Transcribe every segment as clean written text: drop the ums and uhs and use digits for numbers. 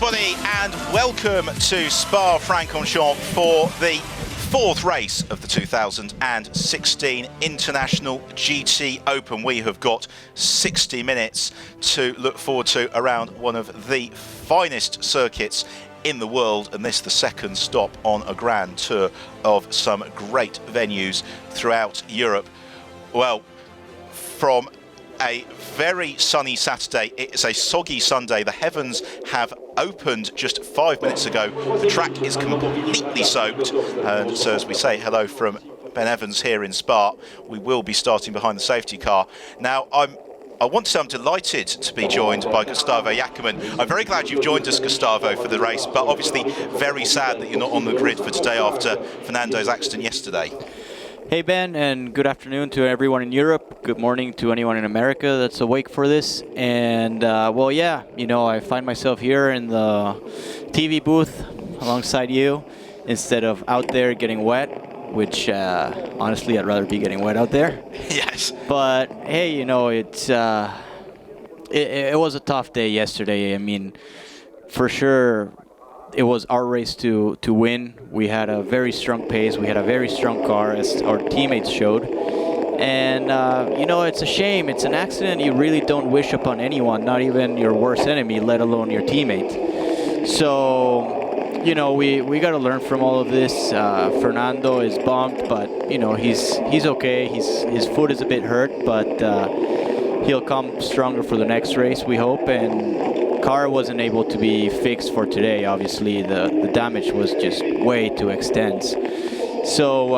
everybody, and welcome to Spa-Francorchamps for the fourth race of the 2016 International GTOpen. We have got 60 minutes to look forward to around one of the finest circuits in the world, and this the second stop on a grand tour of some great venues throughout Europe. Well, from a very sunny Saturday, it's a soggy Sunday. The heavens have opened just 5 minutes ago. The track is completely soaked, and so as we say hello from Ben Evans here in Spa, we will be starting behind the safety car. Now, I want to say I'm delighted to be joined by Gustavo Jackermann. I'm very glad you've joined us, Gustavo, for the race, but obviously very sad that you're not on the grid for today after Fernando's accident yesterday. Hey Ben, and good afternoon to everyone in Europe. Good morning to anyone in America that's awake for this. And well, yeah, you know, I find myself here in the TV booth alongside you instead of out there getting wet, which honestly I'd rather be getting wet out there. Yes. But hey, you know, it was a tough day yesterday. I mean, for sure, it was our race to win. We had a very strong pace. We had a very strong car, as our teammates showed. And, you know, it's a shame. It's an accident you really don't wish upon anyone, not even your worst enemy, let alone your teammate. So, you know, we got to learn from all of this. Fernando is bummed, but, you know, he's okay. His foot is a bit hurt, but he'll come stronger for the next race, we hope. And car wasn't able to be fixed for today. Obviously, the damage was just way too extensive. So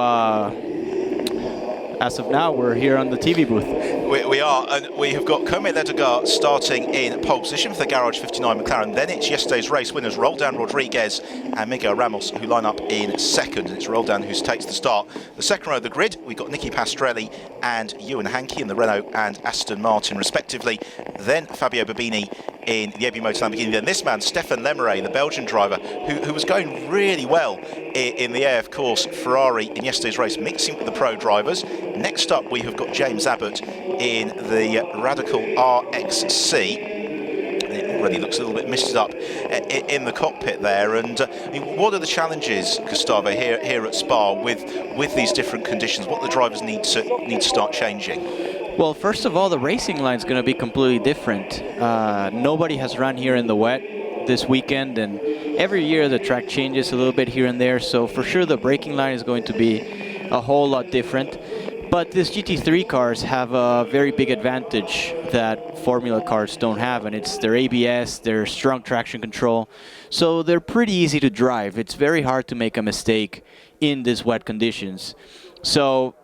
as of now, we're here on the TV booth. We are, and we have got Comé Ledegar starting in pole position for the Garage 59 McLaren. Then it's yesterday's race winners Roldan Rodriguez and Miguel Ramos who line up in second, and it's Roldan who takes the start. The second row of the grid, we've got Nicky Pastrelli and Ewan Hankey in the Renault and Aston Martin respectively. Then Fabio Bobini in the AB Motor Lamborghini. Then this man, Stefan Lemeray, the Belgian driver, who was going really well in the AF Course Ferrari in yesterday's race, mixing with the pro drivers. Next up, we have got James Abbott in the Radical RXC. It already looks a little bit misted up in the cockpit there. And I mean, what are the challenges, Gustavo, here at Spa with these different conditions? What the drivers need to start changing? Well, first of all, the racing line is going to be completely different. Nobody has run here in the wet this weekend, and every year the track changes a little bit here and there. So for sure, the braking line is going to be a whole lot different. But these GT3 cars have a very big advantage that Formula cars don't have, and it's their ABS, their strong traction control. So they're pretty easy to drive. It's very hard to make a mistake in these wet conditions. So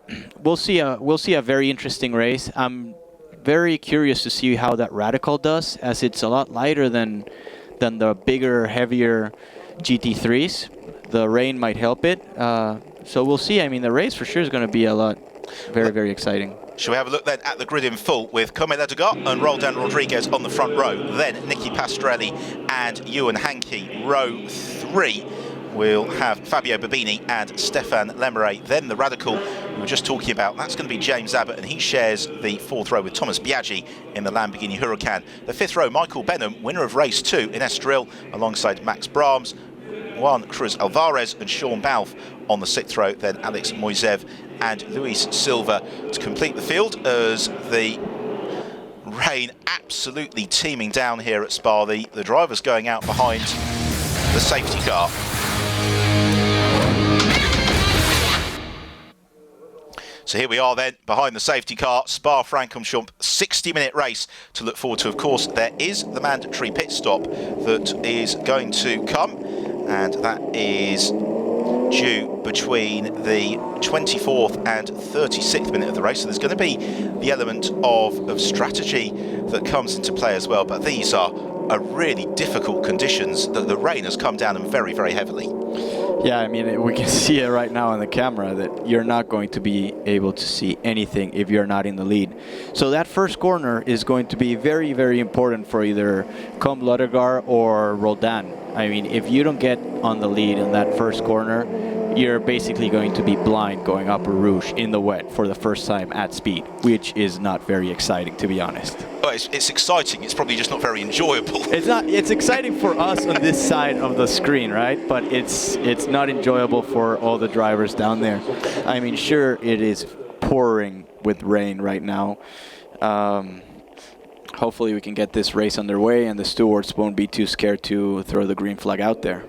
we'll see a very interesting race. I'm very curious to see how that Radical does, as it's a lot lighter than the bigger, heavier GT3s. The rain might help it. So we'll see. I mean, the race for sure is going to be a lot. Very, very exciting. Shall we have a look then at the grid in full with Comé Ledegar and Roldan Rodriguez on the front row. Then Nicky Pastrelli and Ewan Hankey, row 3. We'll have Fabio Bobini and Stefan Lemeray. Then the Radical we were just talking about, that's going to be James Abbott, and he shares the 4th row with Thomas Biaggi in the Lamborghini Huracan. The 5th row, Michael Benham, winner of race 2 in Estoril, alongside Max Brahms, Juan Cruz Alvarez and Sean Balfe on the 6th row. Then Alex Moisev and Luis Silva to complete the field, as the rain absolutely teeming down here at Spa. The drivers going out behind the safety car. So here we are then, behind the safety car, Spa-Francorchamps, 60-minute race to look forward to. Of course, there is the mandatory pit stop that is going to come, and that is due between the 24th and 36th minute of the race. So there's going to be the element of strategy that comes into play as well. But these are really difficult conditions. The rain has come down them very, very heavily. Yeah, I mean, we can see it right now on the camera that you're not going to be able to see anything if you're not in the lead. So that first corner is going to be very, very important for either Comé Ledegar or Roldan. I mean, if you don't get on the lead in that first corner, you're basically going to be blind going up a Rouge in the wet for the first time at speed, which is not very exciting, to be honest. Oh, it's exciting. It's probably just not very enjoyable. It's not. It's exciting for us on this side of the screen, right? But it's not enjoyable for all the drivers down there. I mean, sure, it is pouring with rain right now. Hopefully we can get this race underway and the stewards won't be too scared to throw the green flag out there.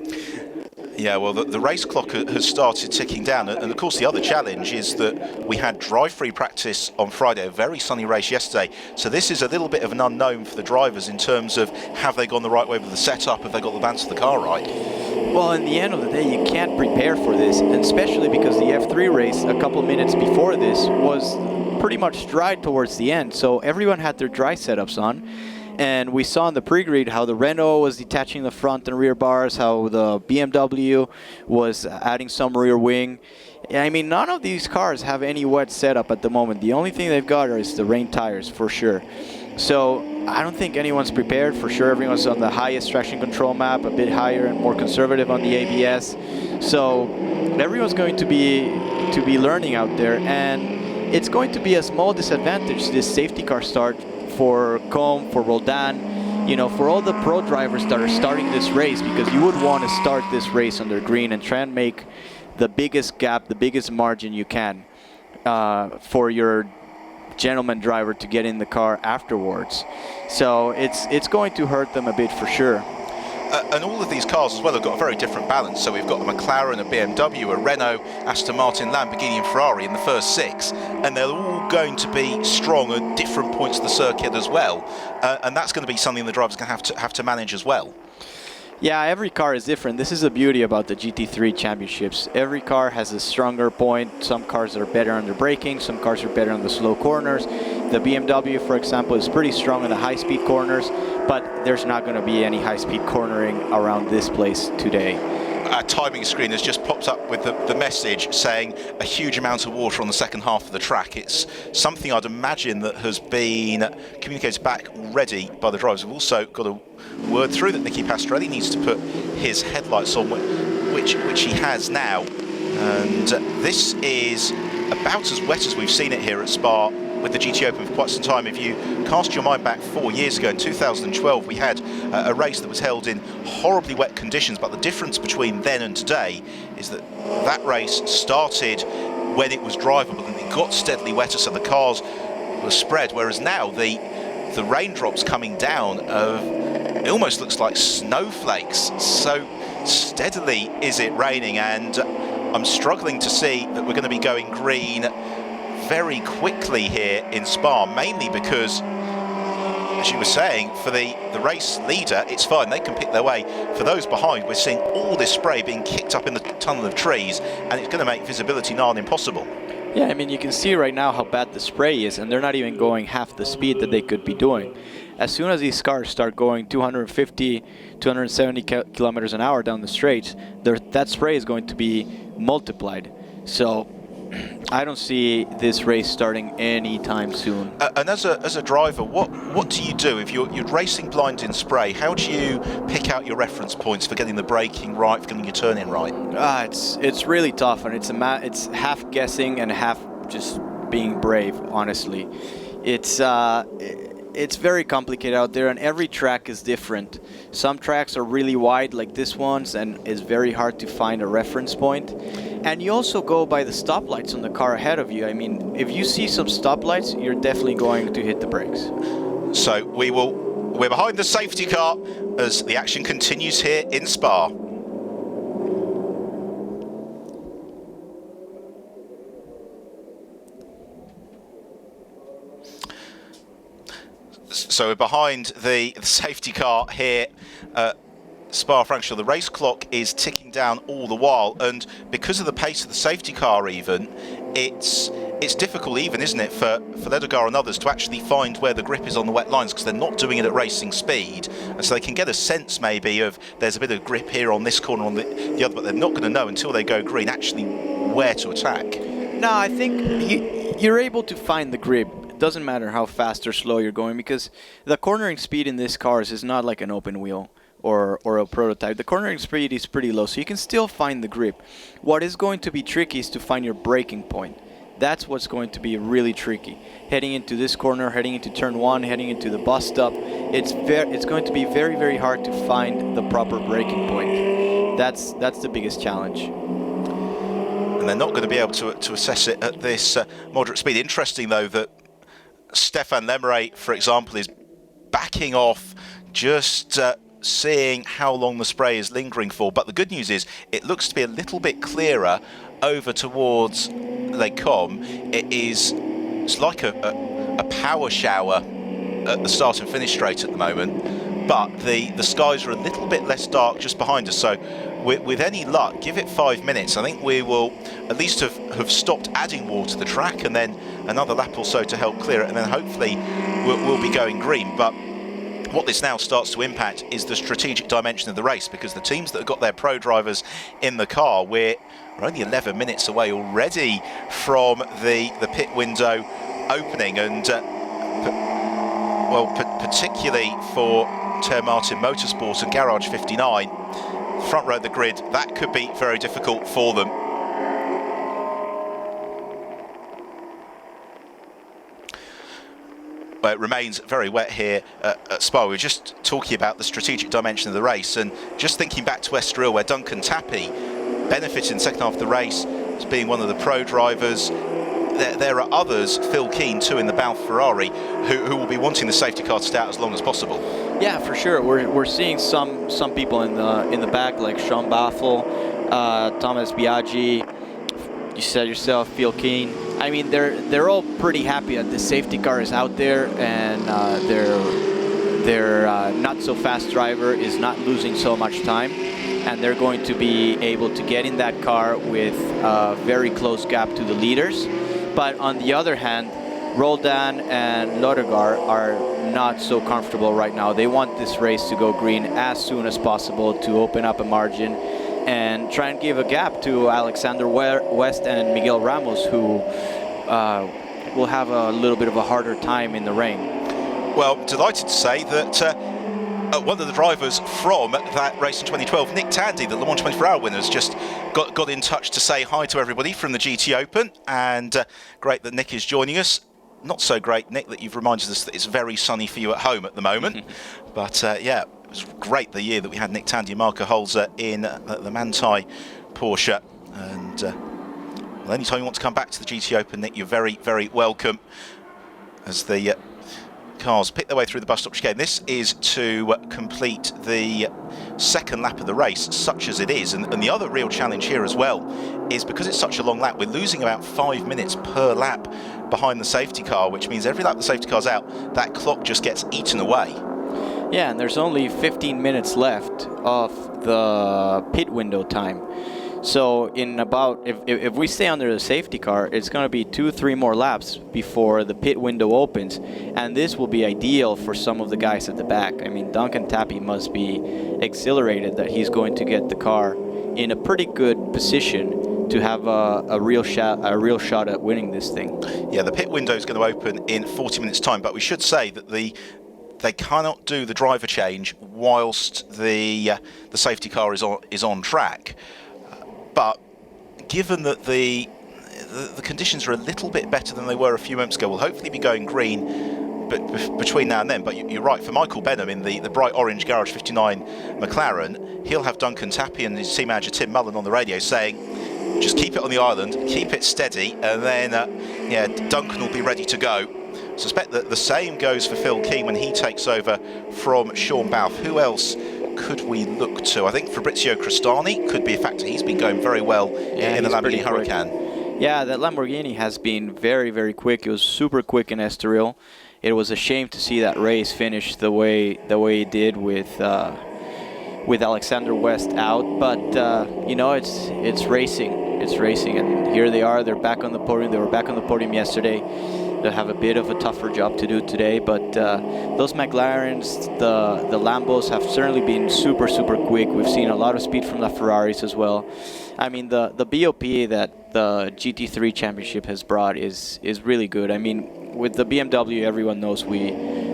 Yeah, well, the race clock has started ticking down, and of course the other challenge is that we had drive-free practice on Friday, a very sunny race yesterday, so this is a little bit of an unknown for the drivers in terms of have they gone the right way with the setup, have they got the balance of the car right? Well, in the end of the day, you can't prepare for this, and especially because the F3 race a couple minutes before this was pretty much dry towards the end, so everyone had their dry setups on. And we saw in the pre-grid how the Renault was detaching the front and rear bars, how the BMW was adding some rear wing. I mean, none of these cars have any wet setup at the moment. The only thing they've got is the rain tires, for sure. So I don't think anyone's prepared. For sure, everyone's on the highest traction control map, a bit higher and more conservative on the ABS. So everyone's going to be learning out there, and it's going to be a small disadvantage, this safety car start, for Combe, for Roldan, you know, for all the pro drivers that are starting this race, because you would want to start this race under green and try and make the biggest gap, the biggest margin you can for your gentleman driver to get in the car afterwards. So it's going to hurt them a bit for sure. And all of these cars as well have got a very different balance. So we've got a McLaren, a BMW, a Renault, Aston Martin, Lamborghini and Ferrari in the first 6. And they're all going to be strong at different points of the circuit as well. And that's going to be something the driver's going to have to manage as well. Yeah, every car is different. This is the beauty about the GT3 championships. Every car has a stronger point. Some cars are better under braking, some cars are better on the slow corners. The BMW, for example, is pretty strong in the high-speed corners, but there's not going to be any high-speed cornering around this place today. Our timing screen has just popped up with the message saying a huge amount of water on the second half of the track. It's something I'd imagine that has been communicated back already by the drivers. We've also got a word through that Nicky Pastorelli needs to put his headlights on, which he has now. And this is about as wet as we've seen it here at Spa with the GTOpen for quite some time. If you cast your mind back 4 years ago, in 2012, we had a race that was held in horribly wet conditions, but the difference between then and today is that that race started when it was drivable and it got steadily wetter, so the cars were spread, whereas now the raindrops coming down, it almost looks like snowflakes, so steadily is it raining, and I'm struggling to see that we're going to be going green very quickly here in Spa, mainly because, as you were saying, for the race leader, it's fine, they can pick their way. For those behind, we're seeing all this spray being kicked up in the tunnel of trees, and it's going to make visibility nigh on impossible. Yeah, I mean, you can see right now how bad the spray is, and they're not even going half the speed that they could be doing. As soon as these cars start going 250, 270 kilometers an hour down the straight, that spray is going to be multiplied. So I don't see this race starting anytime soon. And as a driver, what do you do if you're racing blind in spray? How do you pick out your reference points for getting the braking right, for getting your turn-in right? It's really tough, and it's half guessing and half just being brave. Honestly, it's very complicated out there, and every track is different. Some tracks are really wide like this one's, and it's very hard to find a reference point. And you also go by the stoplights on the car ahead of you. I mean, if you see some stoplights, you're definitely going to hit the brakes. So we're behind the safety car as the action continues here in Spa. So we're behind the safety car here at Spa-Francorchamps. The race clock is ticking down all the while, and because of the pace of the safety car even, it's difficult even, isn't it, for Ledogar and others to actually find where the grip is on the wet lines, because they're not doing it at racing speed, and so they can get a sense maybe of there's a bit of grip here on this corner, on the other, but they're not going to know until they go green actually where to attack. No, I think you're able to find the grip. It doesn't matter how fast or slow you're going, because the cornering speed in these cars is not like an open wheel. or a prototype, the cornering speed is pretty low, so you can still find the grip. What is going to be tricky is to find your braking point. That's what's going to be really tricky. Heading into this corner, heading into turn 1, heading into the bus stop, it's going to be very, very hard to find the proper braking point. That's the biggest challenge. And they're not going to be able to assess it at this moderate speed. Interesting, though, that Stefan Lemeret, for example, is backing off, just seeing how long the spray is lingering for. But the good news is it looks to be a little bit clearer over towards Les Combes. It's like a power shower at the start and finish straight at the moment, but the skies are a little bit less dark just behind us. So with any luck, give it 5 minutes, I think we will at least have stopped adding water to the track, and then another lap or so to help clear it, and then hopefully we'll be going green. But what this now starts to impact is the strategic dimension of the race, because the teams that have got their pro drivers in the car, we're only 11 minutes away already from the pit window opening, and particularly for Ter Martin Motorsport and Garage 59, front row of the grid, that could be very difficult for them. Well, it remains very wet here at Spa. We were just talking about the strategic dimension of the race, and just thinking back to Estoril, where Duncan Tappy benefited in the second half of the race as being one of the pro drivers. There are others, Phil Keane too, in the Balfe Ferrari, who will be wanting the safety car to stay out as long as possible. Yeah, for sure. We're seeing some people in the back, like Sean Baffle, Thomas Biaggi. You said yourself, Phil Keane. I mean, they're all pretty happy that the safety car is out there, and their not so fast driver is not losing so much time, and they're going to be able to get in that car with a very close gap to the leaders. But on the other hand, Roldan and Lodegaard are not so comfortable right now. They want this race to go green as soon as possible to open up a margin and try and give a gap to Alexander West and Miguel Ramos, who will have a little bit of a harder time in the rain. Well, delighted to say that one of the drivers from that race in 2012, Nick Tandy, the Le Mans 24-hour winner, has just got in touch to say hi to everybody from the GTOpen, and great that Nick is joining us. Not so great, Nick, that you've reminded us that it's very sunny for you at home at the moment. But yeah, it was great the year that we had Nick Tandy and Marco Holzer in the Manthey Porsche. And well, anytime you want to come back to the GTOpen, Nick, you're very, very welcome. As the cars pick their way through the bus stop chicane. This is to complete the second lap of the race, such as it is. And the other real challenge here as well is, because it's such a long lap, we're losing about 5 minutes per lap behind the safety car, which means every lap the safety car's out, that clock just gets eaten away. Yeah, and there's only 15 minutes left of the pit window time. So in about, if we stay under the safety car, it's going to be 2-3 more laps before the pit window opens, and this will be ideal for some of the guys at the back. I mean, Duncan Tappy must be exhilarated that he's going to get the car in a pretty good position to have a real shot at winning this thing. Yeah, the pit window is going to open in 40 minutes time, but we should say that they cannot do the driver change whilst the safety car is on track. But given that the conditions are a little bit better than they were a few moments ago, we'll hopefully be going green between now and then. But you're right, for Michael Benham in the bright orange Garage 59 McLaren, he'll have Duncan Tappy and his team manager Tim Mullen on the radio saying, just keep it on the island, keep it steady, and then yeah, Duncan will be ready to go. I suspect that the same goes for Phil Keane when he takes over from Sean Balfe. Who else could we look to? I think Fabrizio Cristani could be a factor. He's been going very well in the Lamborghini Huracan. Yeah, that Lamborghini has been very, very quick. It was super quick in Estoril. It was a shame to see that race finish the way it did with Alexander West out. But you know, it's racing. It's racing, and here they are. They're back on the podium. They were back on the podium yesterday. They'll have a bit of a tougher job to do today, but those McLarens, the Lambos have certainly been super, super quick. We've seen a lot of speed from the Ferraris as well. I mean, the BOP that the GT3 Championship has brought is really good. I mean, with the BMW, everyone knows we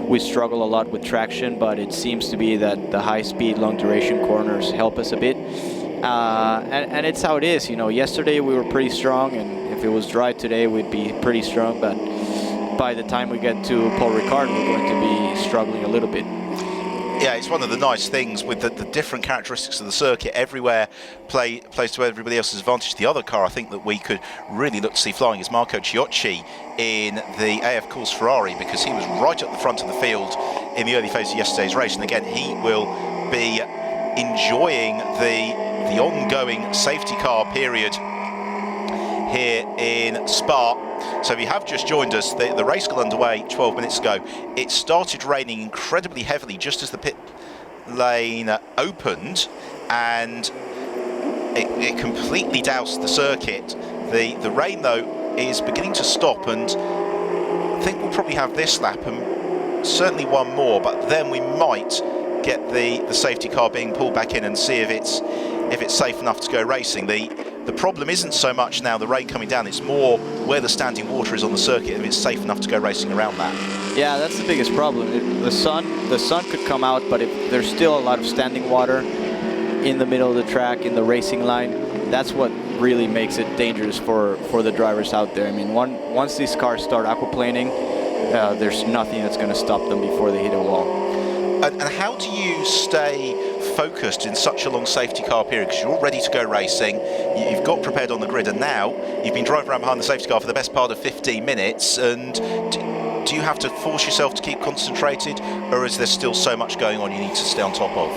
we struggle a lot with traction, but it seems to be that the high-speed, long-duration corners help us a bit. And it's how it is, you know. Yesterday we were pretty strong, and if it was dry today, we'd be pretty strong. But by the time we get to Paul Ricard, we're going to be struggling a little bit. Yeah, it's one of the nice things with the different characteristics of the circuit. Everywhere plays to everybody else's advantage. The other car I think that we could really look to see flying is Marco Ciocci in the AF Course Ferrari, because he was right at the front of the field in the early phase of yesterday's race. And again, he will be enjoying the ongoing safety car period here in Spa. So if you have just joined us, the race got underway 12 minutes ago. It started raining incredibly heavily just as the pit lane opened, and it completely doused the circuit. The rain, though, is beginning to stop, and I think we'll probably have this lap and certainly one more, but then we might get the safety car being pulled back in and see if it's safe enough to go racing. The problem isn't so much now the rain coming down, it's more where the standing water is on the circuit, and if it's safe enough to go racing around that. Yeah, that's the biggest problem. The sun could come out, but if there's still a lot of standing water in the middle of the track, in the racing line, that's what really makes it dangerous for the drivers out there. I mean, once these cars start aquaplaning, there's nothing that's going to stop them before they hit a wall. And how do you stay focused in such a long safety car period? Because you're all ready to go racing, you've got prepared on the grid, and now you've been driving around behind the safety car for the best part of 15 minutes, and do you have to force yourself to keep concentrated, or is there still so much going on you need to stay on top of?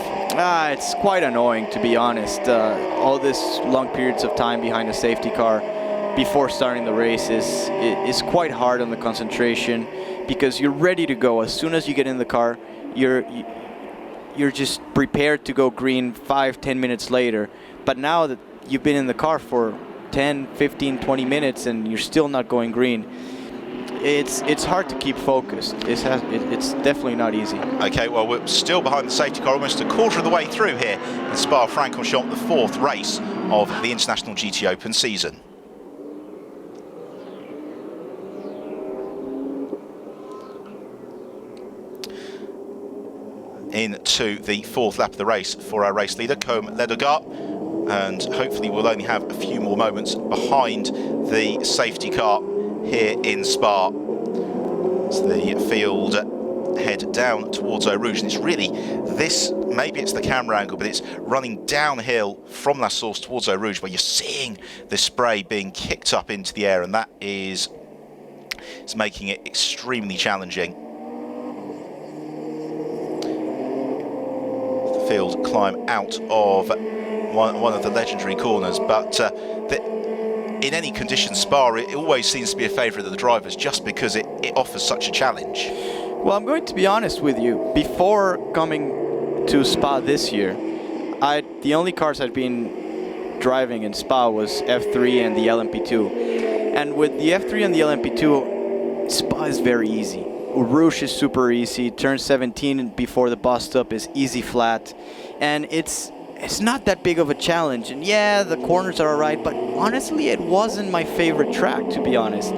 It's quite annoying, to be honest. All this long periods of time behind a safety car before starting the race is quite hard on the concentration, because you're ready to go. As soon as you get in the car, you're just prepared to go green 5-10 minutes later. But now that you've been in the car for 10, 15, 20 minutes and you're still not going green, it's hard to keep focused. It's definitely not easy. Okay, well, we're still behind the safety car, almost a quarter of the way through here in Spa-Francorchamps, the fourth race of the International GTOpen season. Into the fourth lap of the race for our race leader, Côme Ledogat, and hopefully we'll only have a few more moments behind the safety car here in Spa as the field head down towards Eau Rouge. And it's really this, maybe it's the camera angle, but it's running downhill from La Source towards Eau Rouge, where you're seeing the spray being kicked up into the air, and that is making it extremely challenging. Field climb out of one of the legendary corners, but in any condition, Spa, it always seems to be a favourite of the drivers just because it offers such a challenge. Well, I'm going to be honest with you. Before coming to Spa this year, the only cars I'd been driving in Spa was F3 and the LMP2. And with the F3 and the LMP2, Spa is very easy. Rouge is super easy. Turn 17 before the bus stop is easy flat, and it's not that big of a challenge. And yeah, the corners are alright, but honestly, it wasn't my favorite track, to be honest.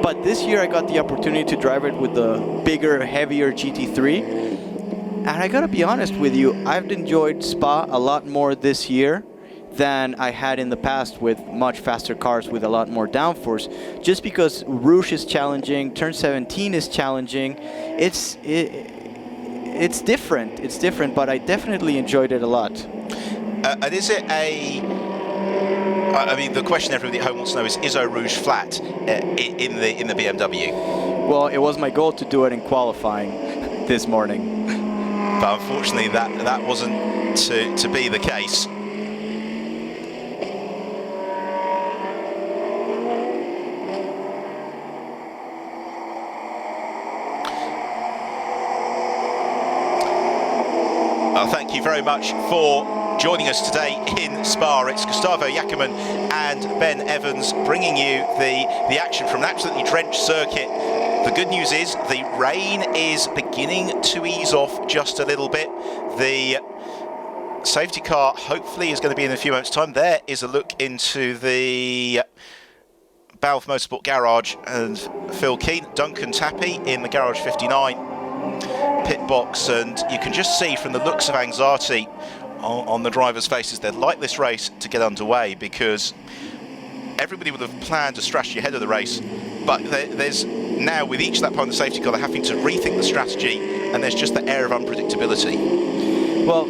But this year I got the opportunity to drive it with the bigger, heavier GT3, and I gotta be honest with you, I've enjoyed Spa a lot more this year than I had in the past with much faster cars with a lot more downforce, just because Rouge is challenging, turn 17 is challenging. It's different. It's different, but I definitely enjoyed it a lot. And is it I mean, the question everybody at home wants to know is Eau Rouge flat in the BMW? Well, it was my goal to do it in qualifying this morning. But unfortunately, that wasn't to be the case. Thank you very much for joining us today in Spa. It's Gustavo Jackerman and Ben Evans bringing you the action from an absolutely drenched circuit. The good news is the rain is beginning to ease off just a little bit. The safety car hopefully is going to be in a few moments' time. There is a look into the Balfe Motorsport garage and Phil Keane, Duncan Tappy in the garage 59. pit box, and you can just see from the looks of anxiety on the drivers' faces, they'd like this race to get underway, because everybody would have planned a strategy ahead of the race, but there's now, with each lap on the safety car, they're having to rethink the strategy, and there's just the air of unpredictability. Well,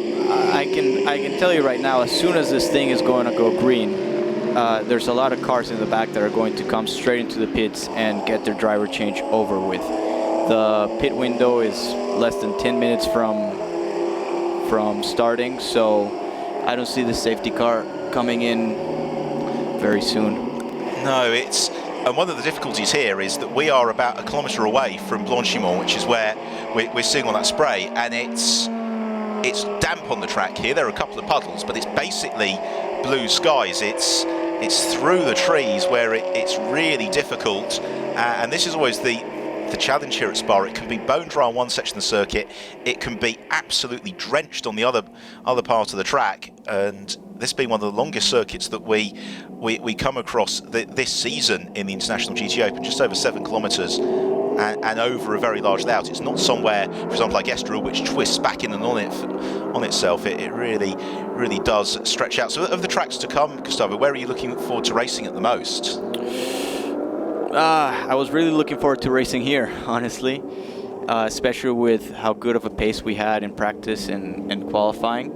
I can tell you right now, as soon as this thing is going to go green, there's a lot of cars in the back that are going to come straight into the pits and get their driver change over with. The pit window is less than 10 minutes from starting, so I don't see the safety car coming in very soon. No, and one of the difficulties here is that we are about a kilometre away from Blanchimont, which is where we're seeing all that spray, and it's damp on the track here. There are a couple of puddles, but it's basically blue skies. It's through the trees where it's really difficult, and this is always the challenge here at Spa. It can be bone dry on one section of the circuit, it can be absolutely drenched on the other part of the track, and this being one of the longest circuits that we come across this season in the International GT Open, just over 7 kilometres and over a very large layout. It's not somewhere, for example, like Estoril, which twists back in and on itself. It really does stretch out. So of the tracks to come, Gustavo, where are you looking forward to racing at the most? I was really looking forward to racing here, honestly, especially with how good of a pace we had in practice and qualifying.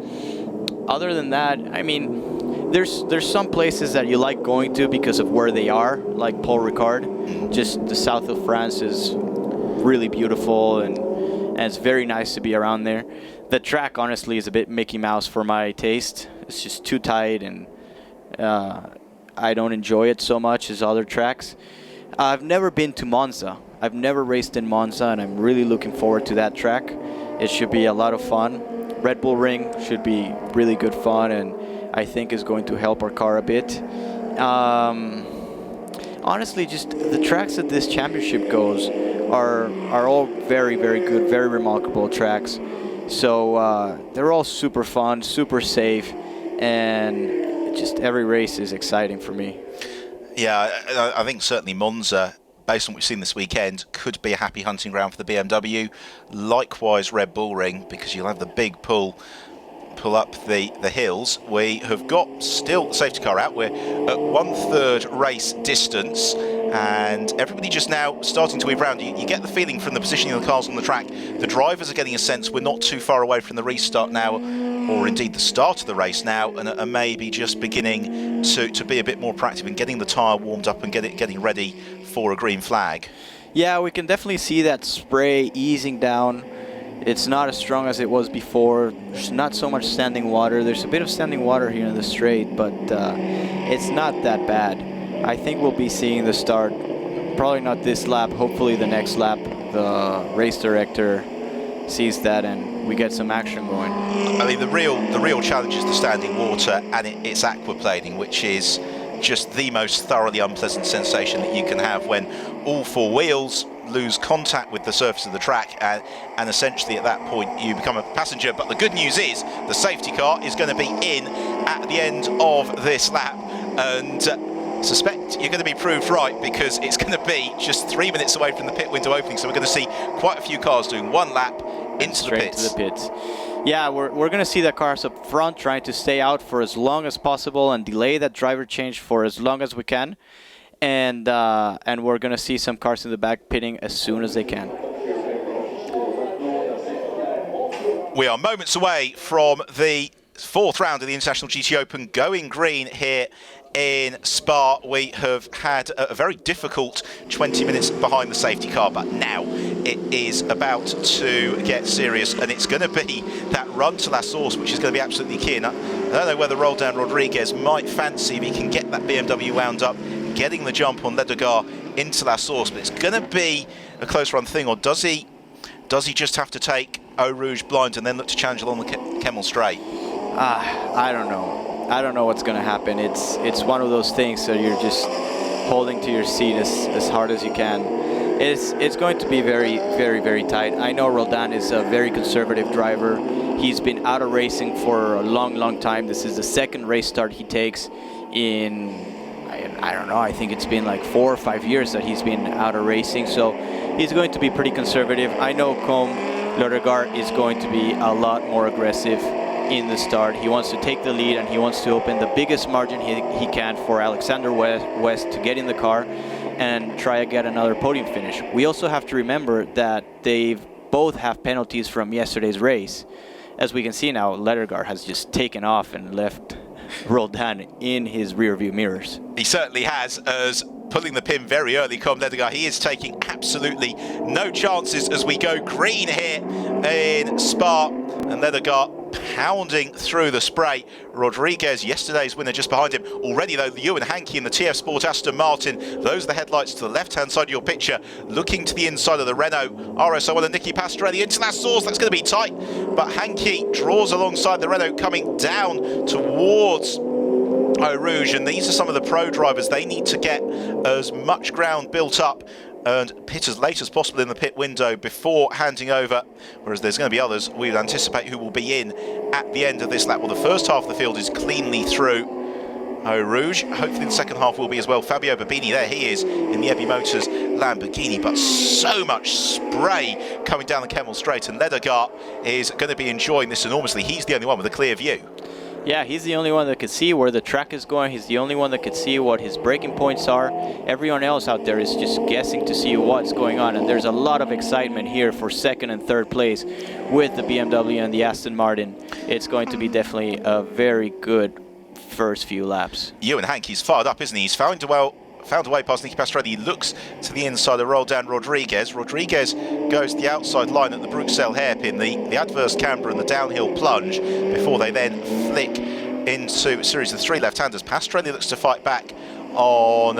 Other than that, I mean, there's some places that you like going to because of where they are, like Paul Ricard. Just the south of France is really beautiful, and it's very nice to be around there. The track, honestly, is a bit Mickey Mouse for my taste. It's just too tight, and I don't enjoy it so much as other tracks. I've never been to Monza. I've never raced in Monza, and I'm really looking forward to that track. It should be a lot of fun. Red Bull Ring should be really good fun, and I think is going to help our car a bit. Honestly, just the tracks that this championship goes are all very, very good, very remarkable tracks. So they're all super fun, super safe, and just every race is exciting for me. Yeah, I think certainly Monza, based on what we've seen this weekend, could be a happy hunting ground for the BMW. Likewise, Red Bull Ring, because you'll have the big pull up the hills. We have got still the safety car out. We're at 1/3 race distance, and everybody just now starting to weave around. You get the feeling from the positioning of the cars on the track, the drivers are getting a sense we're not too far away from the restart now, or indeed the start of the race now, and are maybe just beginning to be a bit more proactive in getting the tyre warmed up and getting ready for a green flag. Yeah, we can definitely see that spray easing down. It's not as strong as it was before. There's not so much standing water. There's a bit of standing water here in the straight, but it's not that bad. I think we'll be seeing the start, probably not this lap, hopefully the next lap. The race director sees that and we get some action going. I mean, the real challenge is the standing water, and it's aquaplaning, which is just the most thoroughly unpleasant sensation that you can have when all 4 wheels lose contact with the surface of the track, and essentially at that point you become a passenger. But the good news is the safety car is going to be in at the end of this lap, and suspect you're going to be proved right, because it's going to be just 3 minutes away from the pit window opening, so we're going to see quite a few cars doing 1 lap into the pits. Straight to the pits. Yeah, we're going to see the cars up front trying to stay out for as long as possible and delay that driver change for as long as we can. And we're going to see some cars in the back pitting as soon as they can. We are moments away from the 4th round of the International GT Open going green here in Spa. We have had a very difficult 20 minutes behind the safety car, but now it is about to get serious, and it's going to be that run to La Source, which is going to be absolutely key. And I don't know whether Roldan Rodriguez might fancy if he can get that BMW wound up, getting the jump on Ledogar into La Source, but it's going to be a close run thing. Or does he just have to take Eau Rouge blind and then look to challenge along the Kemmel Straight? I don't know. I don't know what's going to happen. It's one of those things that you're just holding to your seat as hard as you can. It's going to be very, very, very tight. I know Roldan is a very conservative driver. He's been out of racing for a long, long time. This is the 2nd race start he takes in, I don't know, I think it's been like 4 or 5 years that he's been out of racing. So he's going to be pretty conservative. I know Combe Lødegård is going to be a lot more aggressive in the start. He wants to take the lead and he wants to open the biggest margin he can for Alexander West to get in the car and try to get another podium finish. We also have to remember that they both have penalties from yesterday's race. As we can see now, Lødegård has just taken off and left Roldan in his rear view mirrors. He certainly has, as pulling the pin very early, Lødegård. He is taking absolutely no chances as we go green here in Spa, and Lødegård pounding through the spray. Rodriguez, yesterday's winner, just behind him. Already though, Ewan Hankey in the TF Sport Aston Martin. Those are the headlights to the left-hand side of your picture, looking to the inside of the Renault RS01 and Nicky Pastorelli into that source. That's going to be tight, but Hankey draws alongside the Renault, coming down towards Eau Rouge, and these are some of the pro drivers. They need to get as much ground built up and pit as late as possible in the pit window before handing over, whereas there's going to be others we would anticipate who will be in at the end of this lap. Well, the first half of the field is cleanly through Eau Rouge. Hopefully the second half will be as well. Fabio Babini, there he is in the Evi Motors Lamborghini, but so much spray coming down the Kemmel Straight, and Lødegård is going to be enjoying this enormously. He's the only one with a clear view. Yeah, he's the only one that could see where the track is going. He's the only one that could see what his braking points are. Everyone else out there is just guessing to see what's going on. And there's a lot of excitement here for second and third place with the BMW and the Aston Martin. It's going to be definitely a very good first few laps. Ewan Hankey's fired up, isn't he? He's found a way past Nicky Pastorelli. He looks to the inside of Roldan Rodriguez. Rodriguez goes to the outside line at the Bruxelles hairpin, the adverse camber and the downhill plunge, before they then flick into a series of three left-handers. Pastorelli looks to fight back on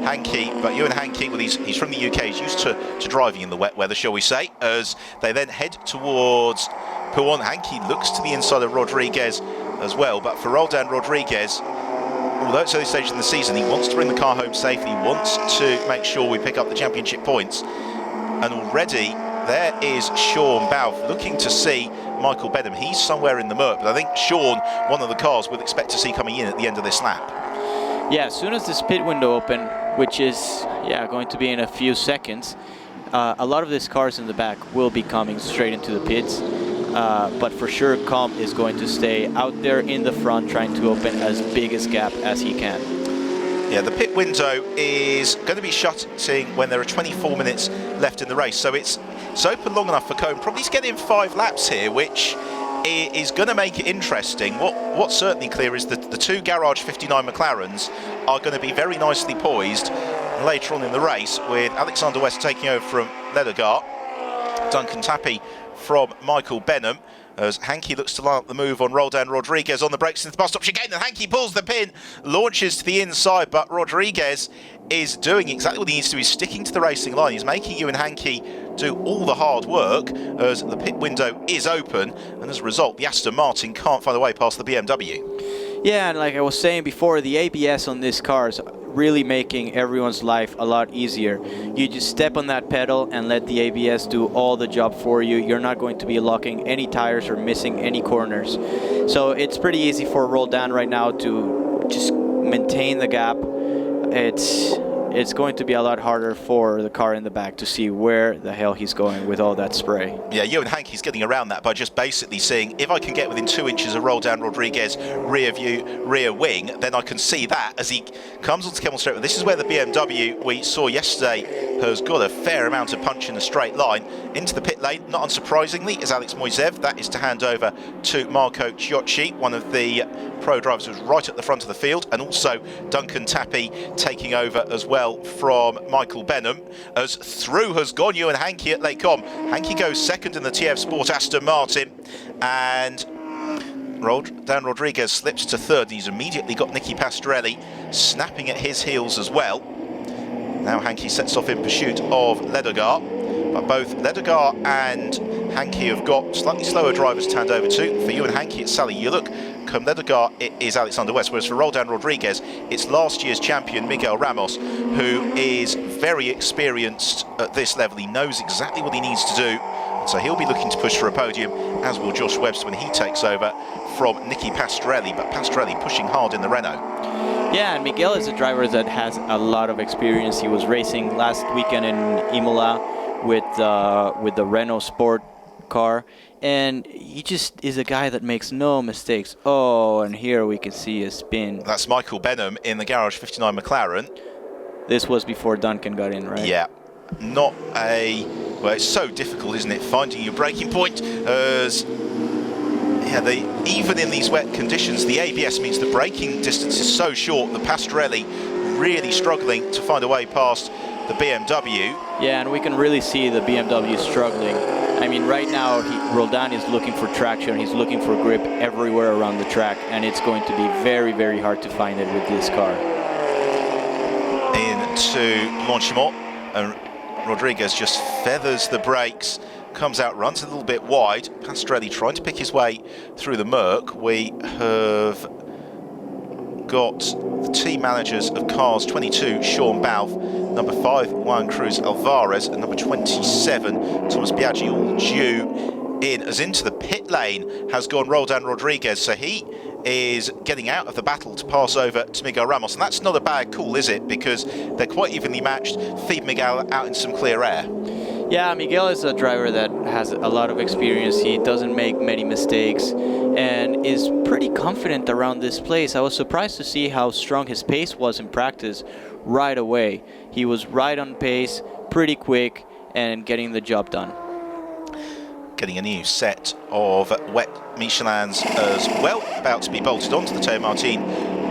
Hankey, but Ewan Hankey, well, he's from the UK, he's used to driving in the wet weather, shall we say, as they then head towards Pouhon. Hankey looks to the inside of Rodriguez as well, but for Roldan Rodriguez, although it's early stage in the season, he wants to bring the car home safely, he wants to make sure we pick up the championship points. And already there is Sean Balfe looking to see Michael Benham. He's somewhere in the murk, but I think Sean, one of the cars we'll expect to see coming in at the end of this lap. Yeah, as soon as this pit window open, which is going to be in a few seconds, a lot of these cars in the back will be coming straight into the pits. But for sure, Comp is going to stay out there in the front, trying to open as big a gap as he can. Yeah, the pit window is going to be shutting when there are 24 minutes left in the race. So it's open long enough for Cohn probably to get in 5 laps here, which is going to make it interesting. What's certainly clear is that the two Garage 59 McLarens are going to be very nicely poised later on in the race, with Alexander West taking over from Lødegård, Duncan Tappy from Michael Benham, as Hankey looks to line up the move on Roldan Rodriguez on the brakes into the bus stop chicane, and Hankey pulls the pin, launches to the inside, but Rodriguez is doing exactly what he needs to. He's sticking to the racing line. He's making Ewan Hankey do all the hard work as the pit window is open, and as a result, the Aston Martin can't find a way past the BMW. Yeah, and like I was saying before, the ABS on this car is really making everyone's life a lot easier. You just step on that pedal and let the ABS do all the job for you. You're not going to be locking any tires or missing any corners. So it's pretty easy for Roldan right now to just maintain the gap. It's going to be a lot harder for the car in the back to see where the hell he's going with all that spray. Yeah, Ewan Hankey's getting around that by just basically seeing, if I can get within 2 inches of Roldan Rodriguez rear view, rear wing, then I can see that as he comes onto Kemmel Straight. This is where the BMW we saw yesterday has got a fair amount of punch in a straight line. Into the pit lane, not unsurprisingly, is Alex Moisev. That is to hand over to Marco Ciocci, one of the pro drivers who's right at the front of the field, and also Duncan Tappy taking over as well from Michael Benham, as through has gone Ewan Hankey at Les Combes. Hankey goes second in the TF Sport Aston Martin, and Dan Rodriguez slips to third. He's immediately got Nicky Pastorelli snapping at his heels as well. Now Hankey sets off in pursuit of Lødegård, but both Lødegård and Hankey have got slightly slower drivers to hand over to. For Ewan Hankey, it's Sally Yuluk. Come Lødegård, it is Alexander West. Whereas for Roldan Rodriguez, it's last year's champion Miguel Ramos, who is very experienced at this level. He knows exactly what he needs to do. So he'll be looking to push for a podium, as will Josh Webster when he takes over from Nicky Pastorelli. But Pastorelli pushing hard in the Renault. Yeah, and Miguel is a driver that has a lot of experience. He was racing last weekend in Imola with the Renault Sport car, and he just is a guy that makes no mistakes. Oh, and here we can see a spin. That's Michael Benham in the Garage 59 McLaren. This was before Duncan got in, right? Yeah, not a... Well, it's so difficult, isn't it, finding your braking point, as... Yeah, even in these wet conditions, the ABS means the braking distance is so short that Pastorelli really struggling to find a way past the BMW. Yeah, and we can really see the BMW struggling. I mean, right now, Roldan is looking for traction. He's looking for grip everywhere around the track, and it's going to be very, very hard to find it with this car. Into Blanchimont, and Rodriguez just feathers the brakes, comes out, runs a little bit wide. Pastorelli trying to pick his way through the murk. We have got the team managers of cars 22, Sean Balfe, number 5, Juan Cruz Alvarez, and number 27, Thomas Biaggi, all due in. As into the pit lane has gone Roldan Rodriguez, so he is getting out of the battle to pass over to Miguel Ramos, and that's not a bad call, is it? Because they're quite evenly matched. Feed Miguel out in some clear air. Yeah, Miguel is a driver that has a lot of experience. He doesn't make many mistakes and is pretty confident around this place. I was surprised to see how strong his pace was in practice right away. He was right on pace, pretty quick, and getting the job done. Getting a new set of wet Michelins as well, about to be bolted onto the Teo Martin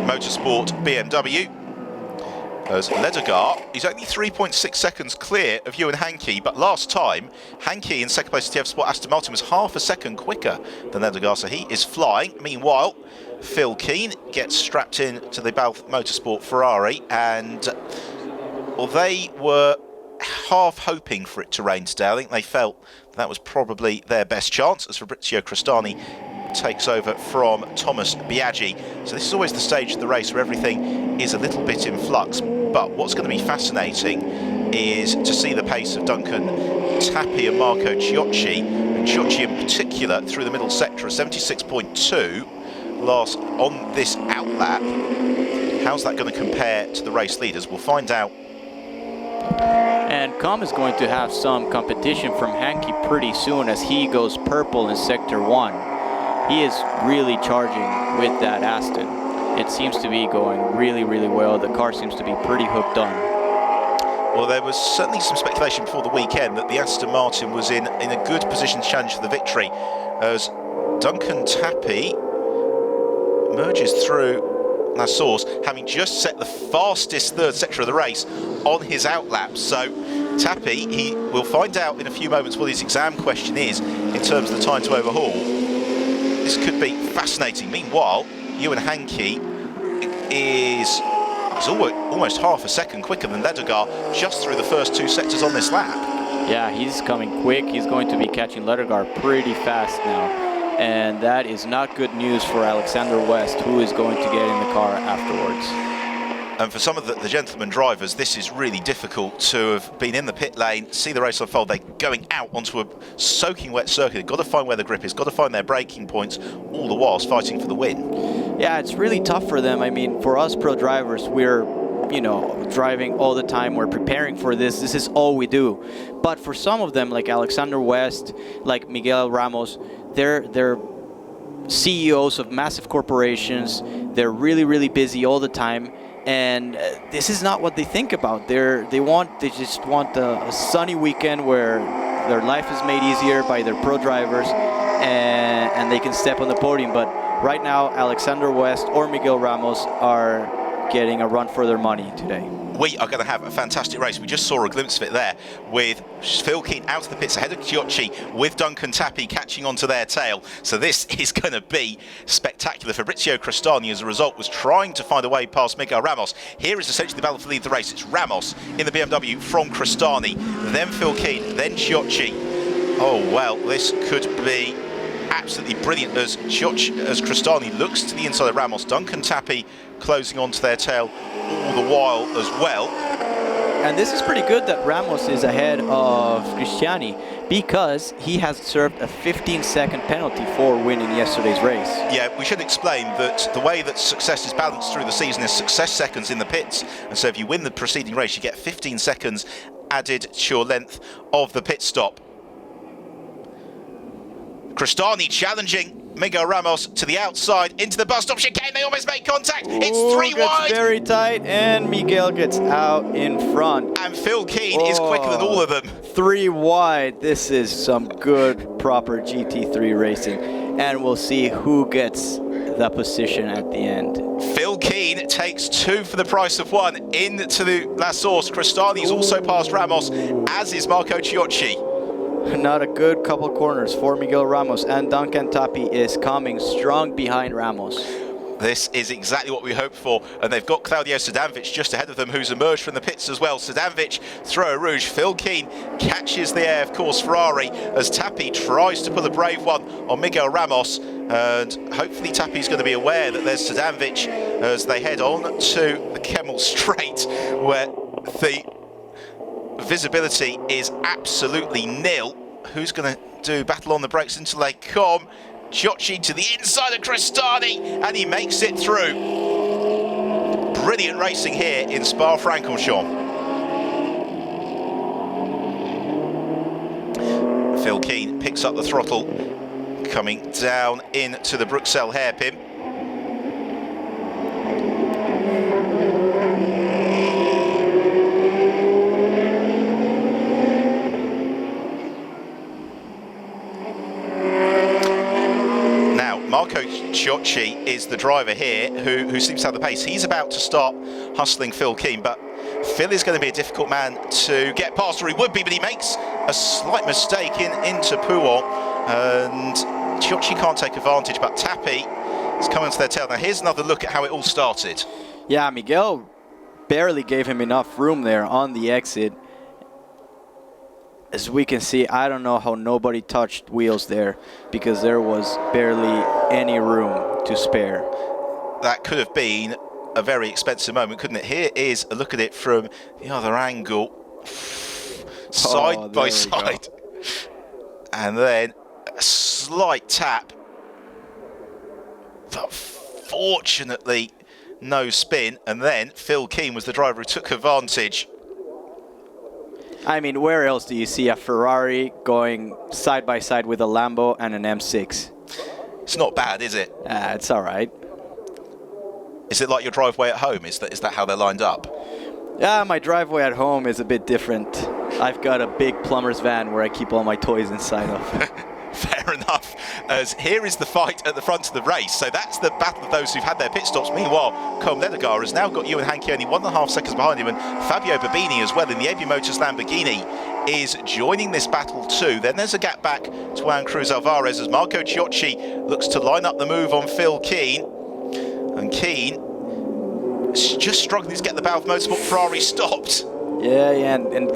Motorsport BMW. As Ledegar, he's only 3.6 seconds clear of Ewan Hankey, but last time, Hankey in second place at TF Sport Aston Martin was half a second quicker than Ledegar, so he is flying. Meanwhile, Phil Keane gets strapped in to the Balfe Motorsport Ferrari, and well, they were half hoping for it to rain today. I think they felt that was probably their best chance, as Fabrizio Crostani takes over from Thomas Biaggi. So this is always the stage of the race where everything is a little bit in flux. But what's going to be fascinating is to see the pace of Duncan Tappi and Marco Ciocci, and Ciocci in particular through the middle sector, a 76.2 last on this outlap. How's that going to compare to the race leaders? We'll find out. And Com is going to have some competition from Hankey pretty soon as he goes purple in Sector 1. He is really charging with that Aston. It seems to be going really, really well. The car seems to be pretty hooked on. Well, there was certainly some speculation before the weekend that the Aston Martin was in a good position to challenge for the victory, as Duncan Tappi merges through La Source, having just set the fastest third sector of the race on his outlap. So Tappi, he will find out in a few moments what his exam question is in terms of the time to overhaul. This could be fascinating. Meanwhile, Ewan Hankey is almost half a second quicker than Ledegar just through the first two sectors on this lap. Yeah, he's coming quick. He's going to be catching Ledegar pretty fast now. And that is not good news for Alexander West, who is going to get in the car afterwards. And for some of the gentleman drivers, this is really difficult to have been in the pit lane, see the race unfold. They're going out onto a soaking wet circuit. They've got to find where the grip is, got to find their braking points, all the whilst fighting for the win. Yeah, it's really tough for them. I mean, for us pro drivers, we're, you know, driving all the time. We're preparing for this. This is all we do. But for some of them, like Alexander West, like Miguel Ramos, they're CEOs of massive corporations. They're really, really busy all the time. And this is not what they think about. They just want a sunny weekend where their life is made easier by their pro drivers, and they can step on the podium. But right now, Alexander West or Miguel Ramos are getting a run for their money today. We are going to have a fantastic race. We just saw a glimpse of it there with Phil Keane out of the pits ahead of Ciocci, with Duncan Tappi catching onto their tail. So this is going to be spectacular. Fabrizio Crostani, as a result, was trying to find a way past Miguel Ramos. Here is essentially the battle to lead the race. It's Ramos in the BMW from Crostani, then Phil Keane, then Ciocci. Oh, well, this could be absolutely brilliant as Crostani looks to the inside of Ramos. Duncan Tappi closing onto their tail all the while as well. And this is pretty good that Ramos is ahead of Cristiani, because he has served a 15-second penalty for winning yesterday's race. Yeah, we should explain that the way that success is balanced through the season is success seconds in the pits. And so if you win the preceding race, you get 15 seconds added to your length of the pit stop. Cristani challenging Miguel Ramos to the outside, into the bus stop chicane. They almost make contact. It's 3 wide. Very tight, and Miguel gets out in front. And Phil Keane is quicker than all of them. 3 wide. This is some good, proper GT3 racing. And we'll see who gets the position at the end. Phil Keane takes 2 for the price of 1 into the La Source. Cristani's also passed Ramos, as is Marco Chiocci. Not a good couple corners for Miguel Ramos, and Duncan Tapi is coming strong behind Ramos. This is exactly what we hoped for, and they've got Claudio Sadanovic just ahead of them, who's emerged from the pits as well. Sadanovic, throw a rouge. Phil Keane catches the air, of course, Ferrari, as Tapi tries to pull a brave one on Miguel Ramos, and hopefully Tapi's going to be aware that there's Sadanovic as they head on to the Kemmel Straight, where the visibility is absolutely nil. Who's going to do battle on the brakes until they come? Chiocci to the inside of Cristani, and he makes it through. Brilliant racing here in Spa-Francorchamps. Phil Keane picks up the throttle, coming down into the Bruxelles hairpin. Marco Chiocci is the driver here who seems to have the pace. He's about to start hustling Phil Keane, but Phil is going to be a difficult man to get past, or he would be, but he makes a slight mistake into Pouon, and Chiocci can't take advantage, but Tapi is coming to their tail. Now here's another look at how it all started. Yeah, Miguel barely gave him enough room there on the exit. As we can see, I don't know how nobody touched wheels there, because there was barely any room to spare. That could have been a very expensive moment, couldn't it? Here is a look at it from the other angle, side by side. And then a slight tap, but fortunately no spin. And then Phil Keane was the driver who took advantage. I mean, where else do you see a Ferrari going side by side with a Lambo and an M6? It's not bad, is it? It's all right. Is it like your driveway at home? Is that how they're lined up? Yeah, my driveway at home is a bit different. I've got a big plumber's van where I keep all my toys inside of. Fair enough. As here is the fight at the front of the race. So that's the battle of those who've had their pit stops. Meanwhile, Colm Ledegar has now got Ewan Hankey only 1.5 seconds behind him, and Fabio Babini as well in the AB Motors Lamborghini is joining this battle too. Then there's a gap back to Juan Cruz Alvarez as Marco Chiocci looks to line up the move on Phil Keane. And Keane is just struggling to get the Balf Motorsport Ferrari stopped. Yeah, and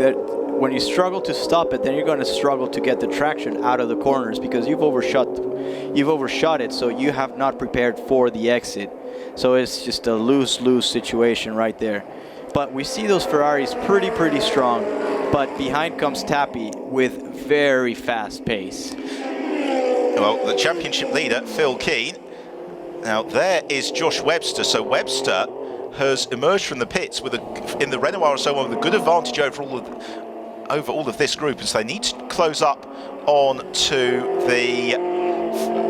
when you struggle to stop it, then you're going to struggle to get the traction out of the corners, because you've overshot it, so you have not prepared for the exit. So it's just a lose-lose situation right there. But we see those Ferraris pretty strong, but behind comes Tapi with very fast pace. Well, the championship leader, Phil Keane. Now there is Josh Webster. So Webster has emerged from the pits with in the Renault R1 with a good advantage over all of this group, and so they need to close up on to the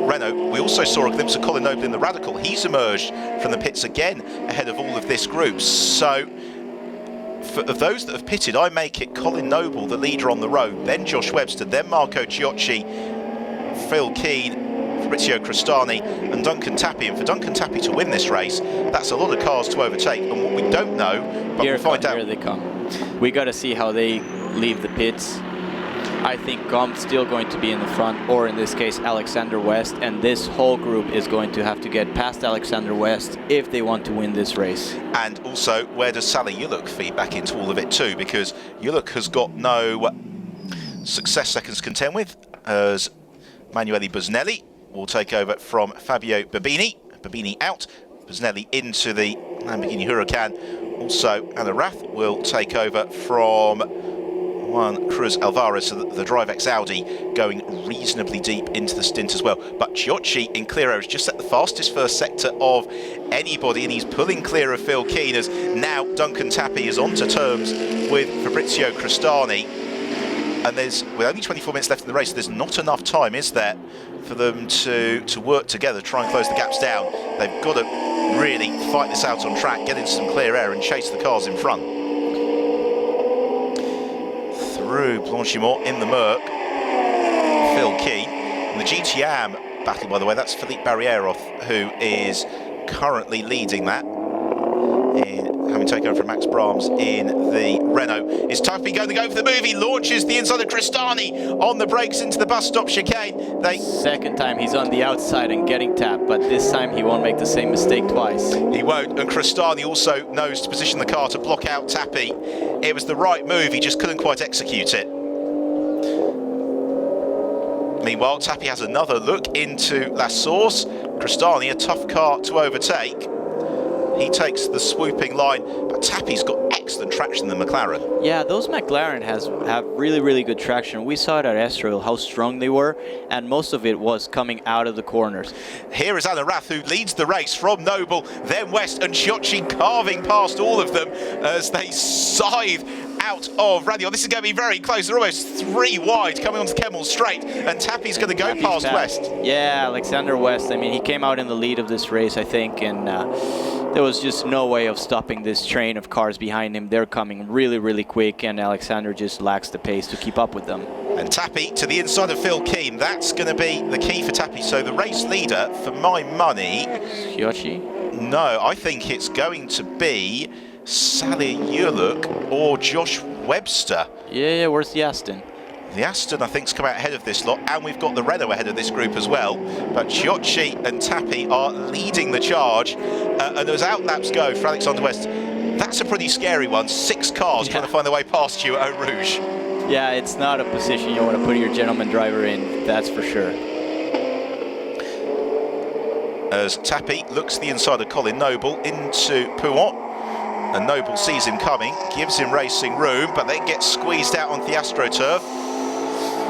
Renault. We also saw a glimpse of Colin Noble in the Radical. He's emerged from the pits again ahead of all of this group. So of those that have pitted, I make it Colin Noble, the leader on the road, then Josh Webster, then Marco Chiocci, Phil Keane, Fabrizio Cristani and Duncan Tapi. And for Duncan Tapi to win this race, that's a lot of cars to overtake. And what we don't know, but we'll find out. Here they come. We got to see how they leave the pits. I think Com's still going to be in the front, or in this case Alexander West, and this whole group is going to have to get past Alexander West if they want to win this race. And also, where does Sally Yuluk feed back into all of it too? Because Yuluk has got no success seconds to contend with, as Manuele Busnelli will take over from Fabio Babini. Babini out, Busnelli into the Lamborghini Huracan. Also, Anna Rath will take over from Juan Cruz Alvarez, so the DriveX Audi going reasonably deep into the stint as well. But Chiocci in clear air has just set the fastest first sector of anybody, and he's pulling clear of Phil Keane, as now Duncan Tapi is on to terms with Fabrizio Cristani. and with only 24 minutes left in the race, there's not enough time, is there, for them to work together, try and close the gaps down. They've got to really fight this out on track, get into some clear air and chase the cars in front. Through Blanchimont in the Merc, Phil Keane. And the GTOpen battle, by the way, that's Philippe Barrieroth, who is currently leading that, having taken over from Max Brahms in the Renault. Is Tuffy going to go for the move? He launches the inside of Cristani on the brakes into the bus stop chicane. Second time he's on the outside and getting tapped, but this time he won't make the same mistake twice. He won't, and Cristani also knows to position the car to block out Tappy. It was the right move, he just couldn't quite execute it. Meanwhile, Tappy has another look into La Source. Cristani, a tough car to overtake. He takes the swooping line, but Tappy's got excellent traction in the McLaren. Yeah, those McLaren have really, really good traction. We saw it at Estoril, how strong they were, and most of it was coming out of the corners. Here is Alan Rath, who leads the race from Noble, then West, and Chiocci carving past all of them as they scythe out of Radion. This is going to be very close. They're almost 3 wide coming onto Kemmel Straight, and Tappy's going to go past West. Yeah, Alexander West. I mean, he came out in the lead of this race, I think, and there was just no way of stopping this train of cars behind him. They're coming really, really quick, and Alexander just lacks the pace to keep up with them. And Tappy to the inside of Phil Keane. That's going to be the key for Tappy. So the race leader, for my money... Chiocci? No, I think it's going to be Sally Yurluk or Josh Webster. Yeah, where's the Aston? The Aston, I think, has come out ahead of this lot, and we've got the Renault ahead of this group as well. But Chiocci and Tappy are leading the charge, and as outlaps go for Alexander West, that's a pretty scary one. 6 cars trying to find their way past you at Eau Rouge. Yeah, it's not a position you want to put your gentleman driver in, that's for sure. As Tappy looks the inside of Colin Noble into Pouant, and Noble sees him coming, gives him racing room, but then gets squeezed out onto the AstroTurf.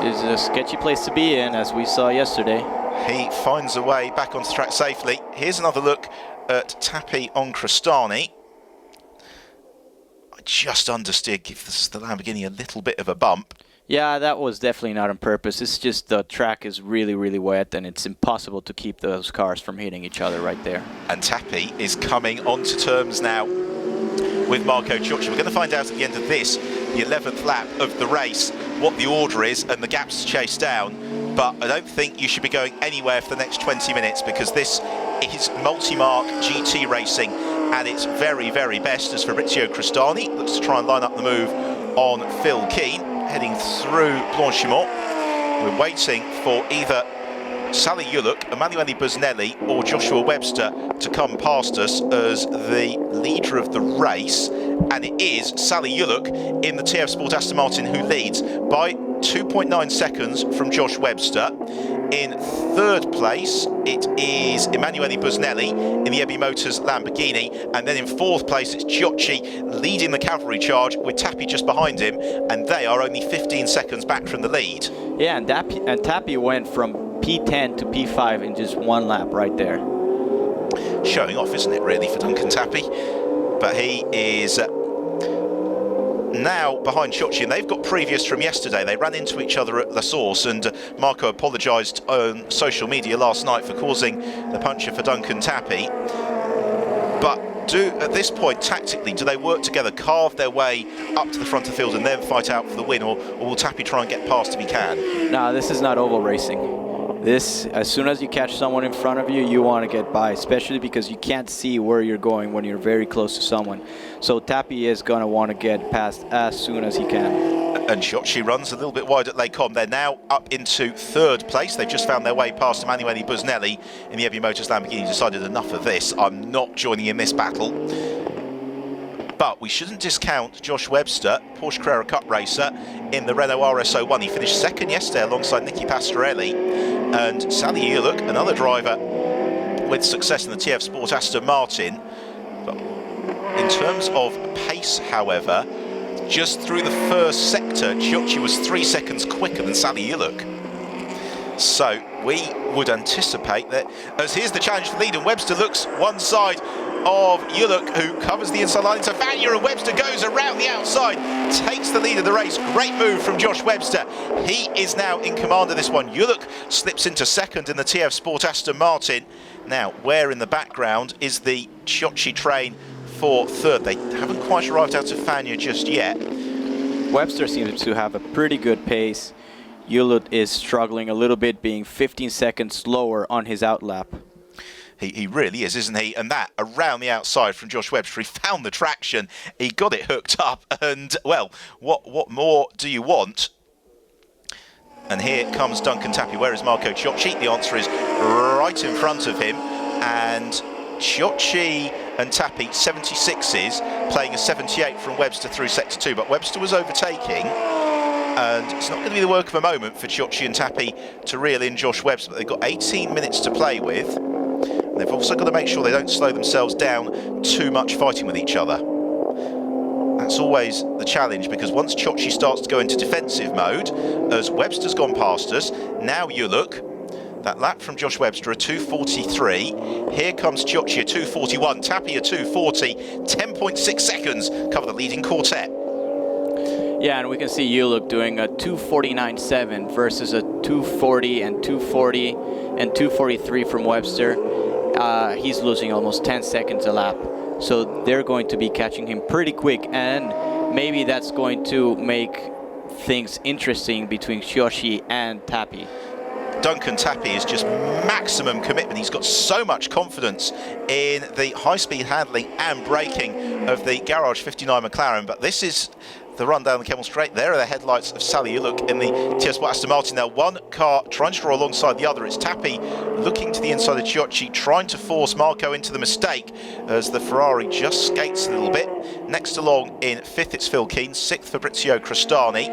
It's a sketchy place to be in, as we saw yesterday. He finds a way back onto the track safely. Here's another look at Tappy on Cristani. I just understeered, give the Lamborghini a little bit of a bump. Yeah, that was definitely not on purpose. It's just the track is really, really wet, and it's impossible to keep those cars from hitting each other right there. And Tappy is coming onto terms now with Marco Chiocci. We're going to find out at the end of this, the 11th lap of the race, what the order is and the gaps to chase down. But I don't think you should be going anywhere for the next 20 minutes because this is multi-mark GT racing at its very, very best. As Fabrizio Cristani looks to try and line up the move on Phil Keane, heading through Blanchimont. We're waiting for either Sally Yurluk, Emanuele Busnelli or Joshua Webster to come past us as the leader of the race, and it is Sally Yurluk in the TF Sport Aston Martin who leads by 2.9 seconds from Josh Webster. In 3rd place it is Emanuele Busnelli in the Ebby Motors Lamborghini, and then in 4th place it's Chiocci leading the cavalry charge with Tappy just behind him, and they are only 15 seconds back from the lead. Yeah, and Tappy went from P10 to P5 in just 1 lap right there. Showing off, isn't it, really, for Duncan Tappy? But he is now behind Chiocci, and they've got previous from yesterday. They ran into each other at La Source, and Marco apologised on social media last night for causing the puncture for Duncan Tappy. But at this point, tactically, do they work together, carve their way up to the front of the field and then fight out for the win, or will Tappy try and get past if he can? No, this is not oval racing. This, as soon as you catch someone in front of you, you want to get by, especially because you can't see where you're going when you're very close to someone. So Tappy is going to want to get past as soon as he can. And Chiocci runs a little bit wide at Les Combes. They're now up into 3rd place. They've just found their way past Emanuele Busnelli in the Ebby Motors Lamborghini. Decided enough of this. I'm not joining in this battle. But we shouldn't discount Josh Webster, Porsche Carrera Cup racer in the Renault RS01. He finished 2nd yesterday alongside Nicky Pastorelli. And Sally Yurluk, another driver with success in the TF Sport Aston Martin. But in terms of pace, however, just through the first sector, Chiocci was 3 seconds quicker than Sally Yurluk. So we would anticipate that, as here's the challenge for lead, and Webster looks one side, of Yuluk, who covers the inside line into Vanya, and Webster goes around the outside, takes the lead of the race. Great move from Josh Webster. He is now in command of this one. Yuluk slips into second in the TF Sport Aston Martin. Now, where in the background is the Chiocci train for third? They haven't quite arrived out of Vanya just yet. Webster seems to have a pretty good pace. Yuluk is struggling a little bit, being 15 seconds slower on his outlap. He really is, isn't he? And that around the outside from Josh Webster. He found the traction, he got it hooked up, and well, what more do you want? And here comes Duncan Tappy. Where is Marco Chiocci? The answer is right in front of him. And Chiocci and Tappy 76s, playing a 78 from Webster through sector 2. But Webster was overtaking, and it's not going to be the work of a moment for Chiocci and Tappy to reel in Josh Webster. But they've got 18 minutes to play with. And they've also got to make sure they don't slow themselves down too much fighting with each other. That's always the challenge, because once Chiocci starts to go into defensive mode, as Webster's gone past us, now Yuluk, that lap from Josh Webster, a 2:43. Here comes Chiocci, a 2:41. Tappy, a 2:40. 10.6 seconds cover the leading quartet. Yeah, and we can see Yuluk doing a 2:49.7 versus a 2:40 and 2:40 and 2:43 from Webster. He's losing almost 10 seconds a lap. So they're going to be catching him pretty quick, and maybe that's going to make things interesting between Chiocci and Tappy. Duncan Tappy is just maximum commitment. He's got so much confidence in the high-speed handling and braking of the Garage 59 McLaren, but this is the run down the Kemmel Straight. There are the headlights of Sally Yuluk in the TF Sport Aston Martin. Now one car trying to draw alongside the other. It's Tappy looking to the inside of Chiocci, trying to force Marco into the mistake as the Ferrari just skates a little bit. Next along in fifth, it's Phil Keane. Sixth, Fabrizio Crostani.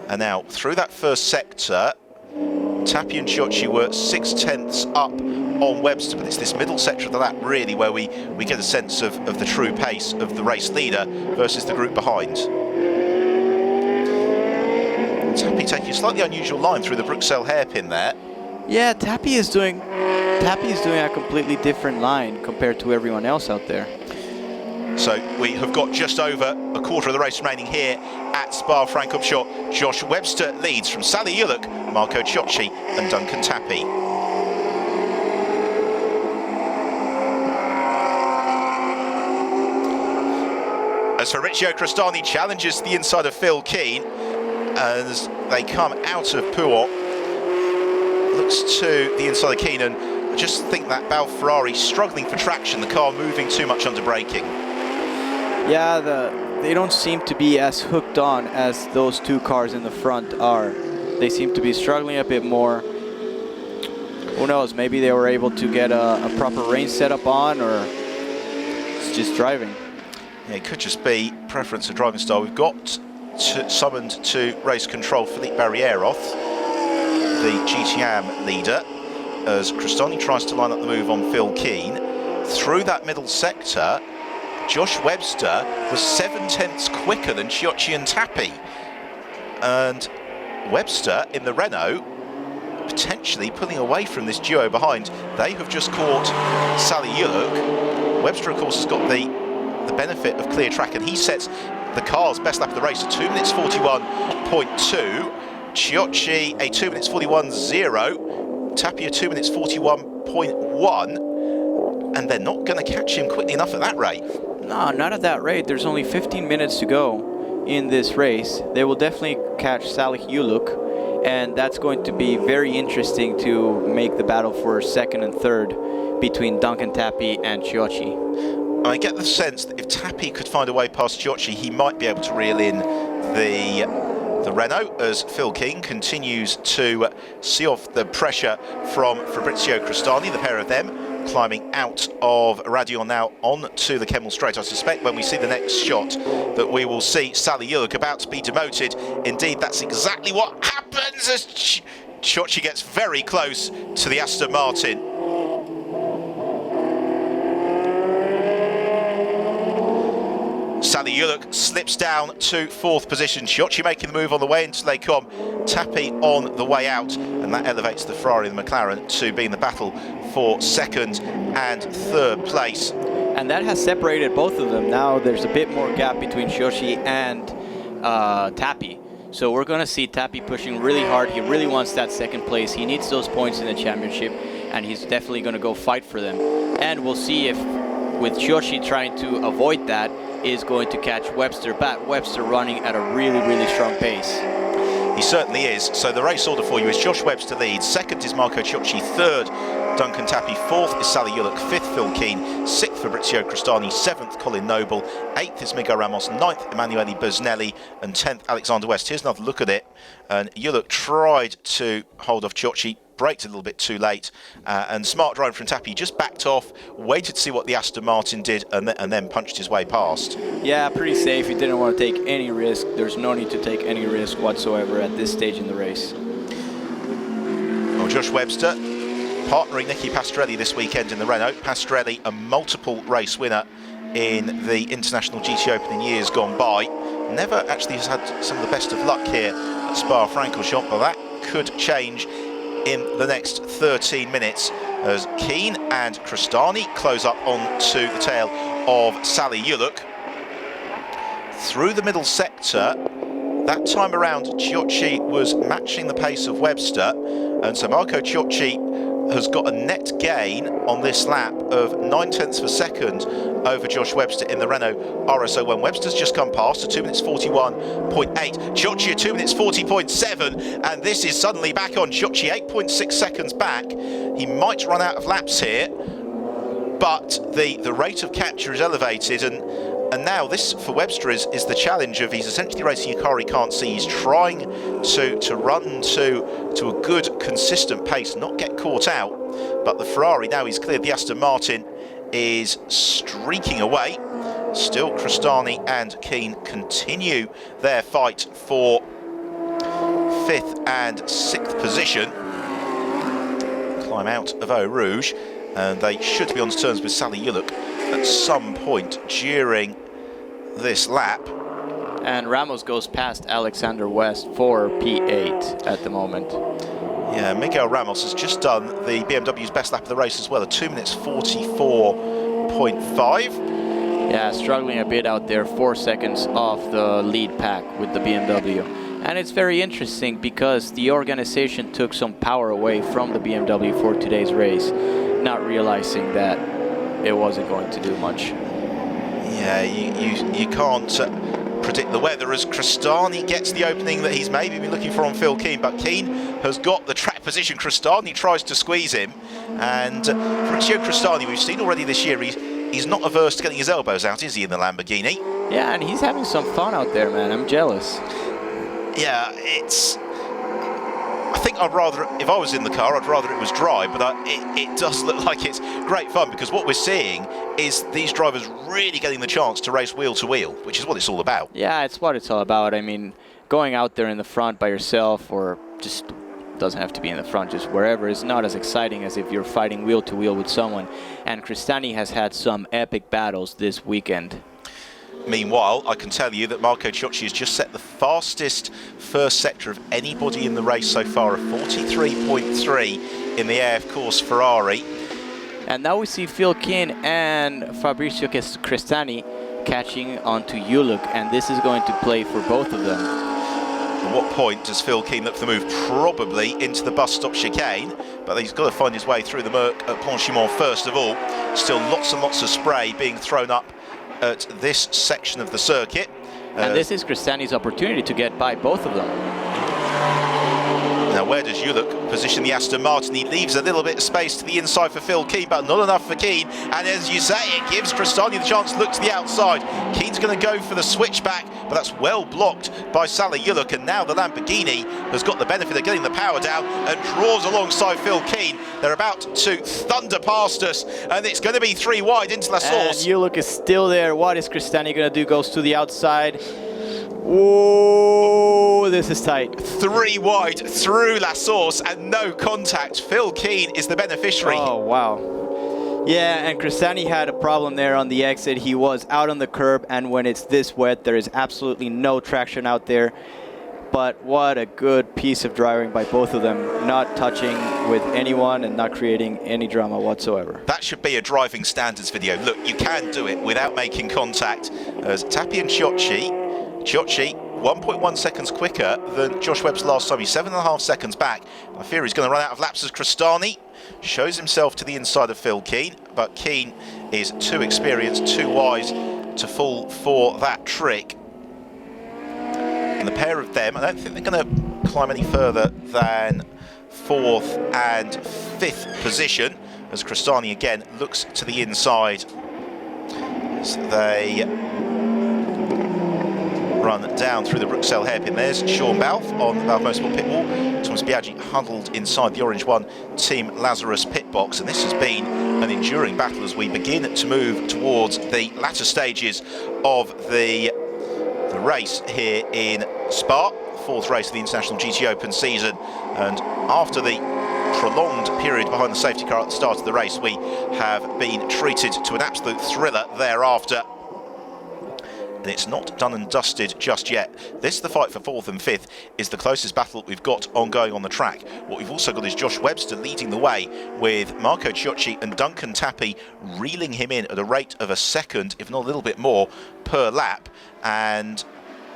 And now through that first sector, Tappy and Chiocci were 6/10 up on Webster, but it's this middle sector of the lap really where we get a sense of the true pace of the race leader versus the group behind. Tappy taking a slightly unusual line through the Bruxelles hairpin there. Yeah, Tappy is doing a completely different line compared to everyone else out there. So we have got just over a quarter of the race remaining here at Spa-Francorchamps. Josh Webster leads from Sally Yuluk, Marco Chiocci and Duncan Tappy. As Fabrizio Crostani challenges the inside of Phil Keane as they come out of Pouot, looks to the inside of Keane, and I just think that Bal Ferrari struggling for traction, the car moving too much under braking. Yeah, they don't seem to be as hooked on as those two cars in the front are. They seem to be struggling a bit more. Who knows, maybe they were able to get a proper range setup on, or it's just driving. Yeah, it could just be preference of driving style. We've got summoned to race control Philippe Barrieroth, the GTOpen leader, as Crostani tries to line up the move on Phil Keane. Through that middle sector, Josh Webster was 7/10 quicker than Chiocci and Tappy. And Webster in the Renault potentially pulling away from this duo behind. They have just caught Sally Yuluk. Webster, of course, has got the benefit of clear track, and he sets the car's best lap of the race at 2 minutes 41.2. Chiocci a 2 minutes 41.0. Tappy a 2 minutes 41.1. And they're not going to catch him quickly enough at that rate. No, not at that rate. There's only 15 minutes to go in this race. They will definitely catch Sally Yuluk, and that's going to be very interesting to make the battle for second and third between Duncan Tappy and Chiocci. I get the sense that if Tappy could find a way past Chiocci, he might be able to reel in the Renault as Phil Keane continues to see off the pressure from Fabrizio Crostani, the pair of them climbing out of Radion now onto the Kemmel Straight. I suspect when we see the next shot that we will see Sally Yuluk about to be demoted. Indeed, that's exactly what happens as Chiocci gets very close to the Aston Martin. Sally Yuluk slips down to fourth position. Chiocci making the move on the way into Les Combes. Tappy on the way out, and that elevates the Ferrari and the McLaren to be in the battle for second and third place. And that has separated both of them. Now there's a bit more gap between Shoshi and Tapi. So we're going to see Tapi pushing really hard. He really wants that second place. He needs those points in the championship, and he's definitely going to go fight for them. And we'll see if, with Shoshi trying to avoid that, is going to catch Webster. But Webster running at a really, really strong pace. He certainly is. So the race order for you is Josh Webster leads, second is Marco Ciocci, third Duncan Tapi, fourth is Sally Yulick, fifth Phil Keen, sixth Fabrizio Cristani, seventh Colin Noble, eighth is Miguel Ramos, ninth Emanuele Busnelli, and 10th Alexander West. Here's another look at it, and Yulick tried to hold off Ciocci, braked a little bit too late, and smart driving from Tapi, just backed off, waited to see what the Aston Martin did, and then punched his way past. Yeah, pretty safe. He didn't want to take any risk. There's no need to take any risk whatsoever at this stage in the race. Well, Josh Webster partnering Nicky Pastorelli this weekend in the Renault. Pastorelli, a multiple race winner in the International GTOpen in years gone by. Never actually has had some of the best of luck here at Spa-Francorchamps, but that could change in the next 13 minutes as Keen and Cristani close up onto the tail of Sally Yulick. Through the middle sector, that time around Ciocci was matching the pace of Webster, and so Marco Ciocci has got a net gain on this lap of 9/10 of a second over Josh Webster in the Renault RS01. Webster's just come past at 2 minutes 41.8. Ciocci at 2 minutes 40.7, and this is suddenly back on Ciocci, 8.6 seconds back. He might run out of laps here, but the rate of capture is elevated, and now this for Webster is the challenge of he's essentially racing a car he can't see. He's trying to run to a good consistent pace, not get caught out, but the Ferrari, now he's cleared the Aston Martin, is streaking away. Still Cristani and Keen continue their fight for 5th and 6th position. Climb out of Eau Rouge, and they should be on terms with Sally Yulick at some point during this lap. And Ramos goes past Alexander West for P8 at the moment. Yeah, Miguel Ramos has just done the BMW's best lap of the race as well, at 2 minutes 44.5. Yeah, struggling a bit out there, 4 seconds off the lead pack with the BMW. And it's very interesting because the organization took some power away from the BMW for today's race, not realizing that it wasn't going to do much. Yeah, you can't predict the weather as Cristani gets the opening that he's maybe been looking for on Phil Keen, but Keen has got the track position. Cristani tries to squeeze him, and Fabrizio Cristani, we've seen already this year, he's not averse to getting his elbows out, is he, in the Lamborghini? Yeah, and he's having some fun out there, man. I'm jealous. Yeah, I think I'd rather, if I was in the car, I'd rather it was dry, but it does look like it's great fun, because what we're seeing is these drivers really getting the chance to race wheel to wheel, which is what it's all about. Yeah, it's what it's all about. I mean, going out there in the front by yourself, or just doesn't have to be in the front, just wherever, is not as exciting as if you're fighting wheel to wheel with someone. And Cristani has had some epic battles this weekend. Meanwhile, I can tell you that Marco Ciocci has just set the fastest first sector of anybody in the race so far, a 43.3 in the AF Course Ferrari. And now we see Phil Keen and Fabrizio Cristani catching onto Yulick, and this is going to play for both of them. At what point does Phil Keen look for the move? Probably into the bus stop chicane, but he's got to find his way through the murk at Planchimont first of all. Still lots and lots of spray being thrown up at this section of the circuit. And this is Cristani's opportunity to get by both of them. Now, where does Yulick position the Aston Martin? He leaves a little bit of space to the inside for Phil Keen, but not enough for Keen. And as you say, it gives Cristani the chance to look to the outside. Keen's going to go for the switchback, but that's well blocked by Sally Yulick. And now the Lamborghini has got the benefit of getting the power down and draws alongside Phil Keen. They're about to thunder past us, and it's going to be 3 wide into La Source. And Yulick is still there. What is Cristani going to do? Goes to the outside. Whoa, this is tight. 3 wide through La Source and no contact. Phil Keen is the beneficiary. Oh, wow. Yeah, and Cristani had a problem there on the exit. He was out on the curb, and when it's this wet, there is absolutely no traction out there. but what a good piece of driving by both of them, not touching with anyone and not creating any drama whatsoever. That should be a driving standards video. Look, you can do it without making contact. As Tappi and Chiocci 1.1 seconds quicker than Josh Webb's last time. He's 7.5 seconds back. I fear he's going to run out of laps as Crestani shows himself to the inside of Phil Keane, but Keane is too experienced, too wise to fall for that trick. And the pair of them, I don't think they're going to climb any further than 4th and 5th position, as Crestani again looks to the inside as they run down through the Bruxelles hairpin. There's Sean Balfe on the Balfe Motorsport pit wall. Thomas Biaggi huddled inside the Orange One Team Lazarus pit box, and this has been an enduring battle as we begin to move towards the latter stages of the race here in Spa, 4th race of the International GTOpen season. And after the prolonged period behind the safety car at the start of the race, we have been treated to an absolute thriller thereafter. And it's not done and dusted just yet. This, the fight for 4th and 5th, is the closest battle that we've got ongoing on the track. What we've also got is Josh Webster leading the way, with Marco Chiocci and Duncan Tappi reeling him in at a rate of a second, if not a little bit more, per lap. And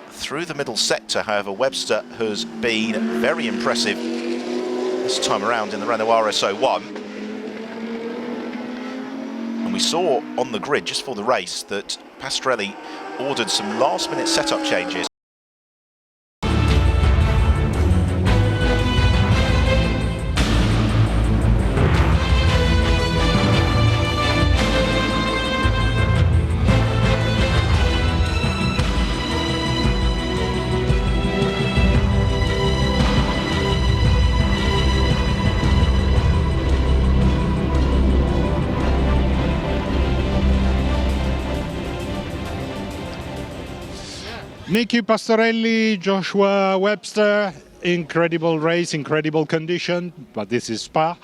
through the middle sector, however, Webster has been very impressive this time around in the Renault RS01. And we saw on the grid just for the race that Pastorelli ordered some last-minute setup changes. Nicky Pastorelli, Joshua Webster, incredible race, incredible condition, but this is Spa.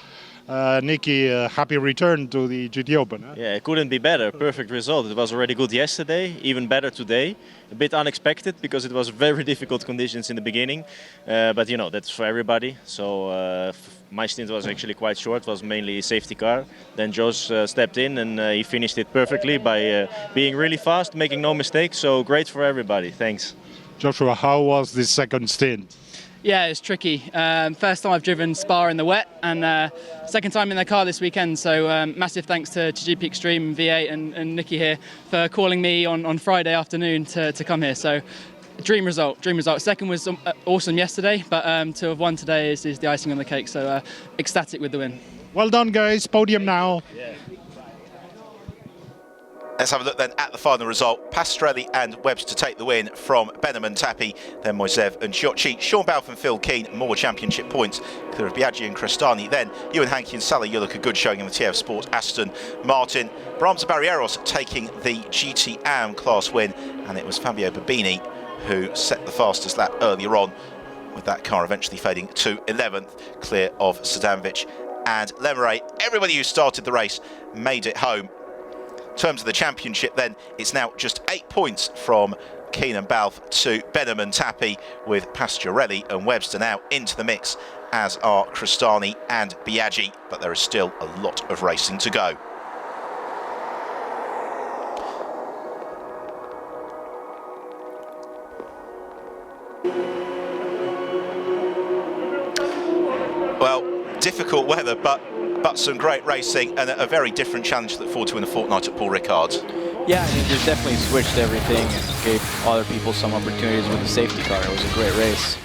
Nicky, happy return to the GTOpen. Huh? Yeah, it couldn't be better. Perfect result. It was already good yesterday, even better today. A bit unexpected because it was very difficult conditions in the beginning, but you know, that's for everybody. So my stint was actually quite short. It was mainly a safety car. Then Josh stepped in and he finished it perfectly by being really fast, making no mistakes. So great for everybody. Thanks. Joshua, how was this second stint? Yeah, it's tricky. First time I've driven Spa in the wet, and second time in their car this weekend. So massive thanks to GP Extreme, V8 and Nicky here for calling me on Friday afternoon to come here. So dream result, dream result. Second was awesome yesterday, but to have won today is the icing on the cake. So ecstatic with the win. Well done, guys. Podium now. Yeah. Let's have a look then at the final result. Pastorelli and Webster take the win from Benham and Tappi, then Moisev and Chiocci. Sean Balfe and Phil Keane, more championship points, clear of Biaggi and Crestani. Then Ewan Hankey and Sally Yullock, a good showing in the TF Sport Aston Martin. Brahms Barrieros taking the GT class win, and it was Fabio Babini who set the fastest lap earlier on, with that car eventually fading to 11th, clear of Sadanovic and Lemeray. Everybody who started the race made it home. In terms of the championship then, it's now just 8 points from Keane and Balfe to Benham and Tappi, with Pastorelli and Webster now into the mix, as are Crestani and Biaggi, but there is still a lot of racing to go. Well, difficult weather, but some great racing and a very different challenge to look forward to in a fortnight at Paul Ricard's. Yeah, I mean, they've definitely switched everything and gave other people some opportunities with the safety car. It was a great race.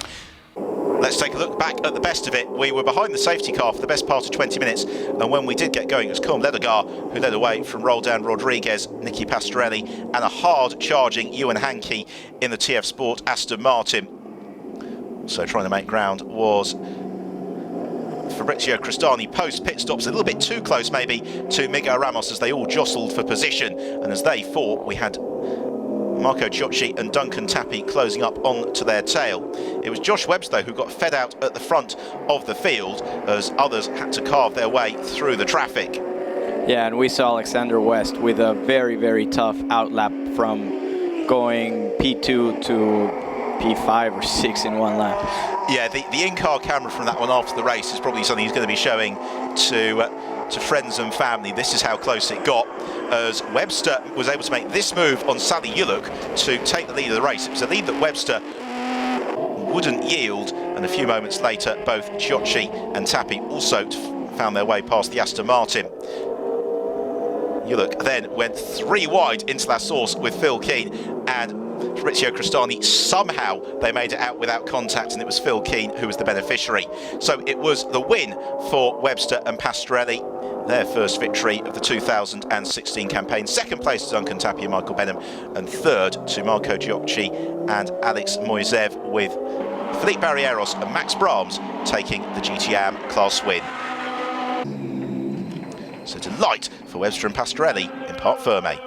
Let's take a look back at the best of it. We were behind the safety car for the best part of 20 minutes, and when we did get going, it was Colm Ledegar who led away from Roldan Rodriguez, Nicky Pastorelli, and a hard-charging Ewan Hankey in the TF Sport Aston Martin. So trying to make ground was Fabrizio Crestani post pit stops, a little bit too close maybe to Miguel Ramos as they all jostled for position, and as they fought we had Marco Chiocci and Duncan Tappi closing up onto their tail. It was Josh Webster though who got fed out at the front of the field as others had to carve their way through the traffic. Yeah, and we saw Alexander West with a very, very tough outlap from going P2 to P5 or 6 in one lap. Yeah, the in-car camera from that one after the race is probably something he's going to be showing to friends and family. This is how close it got, as Webster was able to make this move on Sally Yuluk to take the lead of the race. It was a lead that Webster wouldn't yield, and a few moments later both Giocci and Tappi also found their way past the Aston Martin. Yuluk then went 3 wide into La Source with Phil Keane and Fabrizio Crestani. Somehow they made it out without contact, and it was Phil Keane who was the beneficiary. So it was the win for Webster and Pastorelli, their first victory of the 2016 campaign. Second place to Duncan Tappi and Michael Benham, and third to Marco Giocci and Alex Moiseev, with Philippe Barrieros and Max Brahms taking the GTOpen class win. So delight for Webster and Pastorelli in Parc Ferme.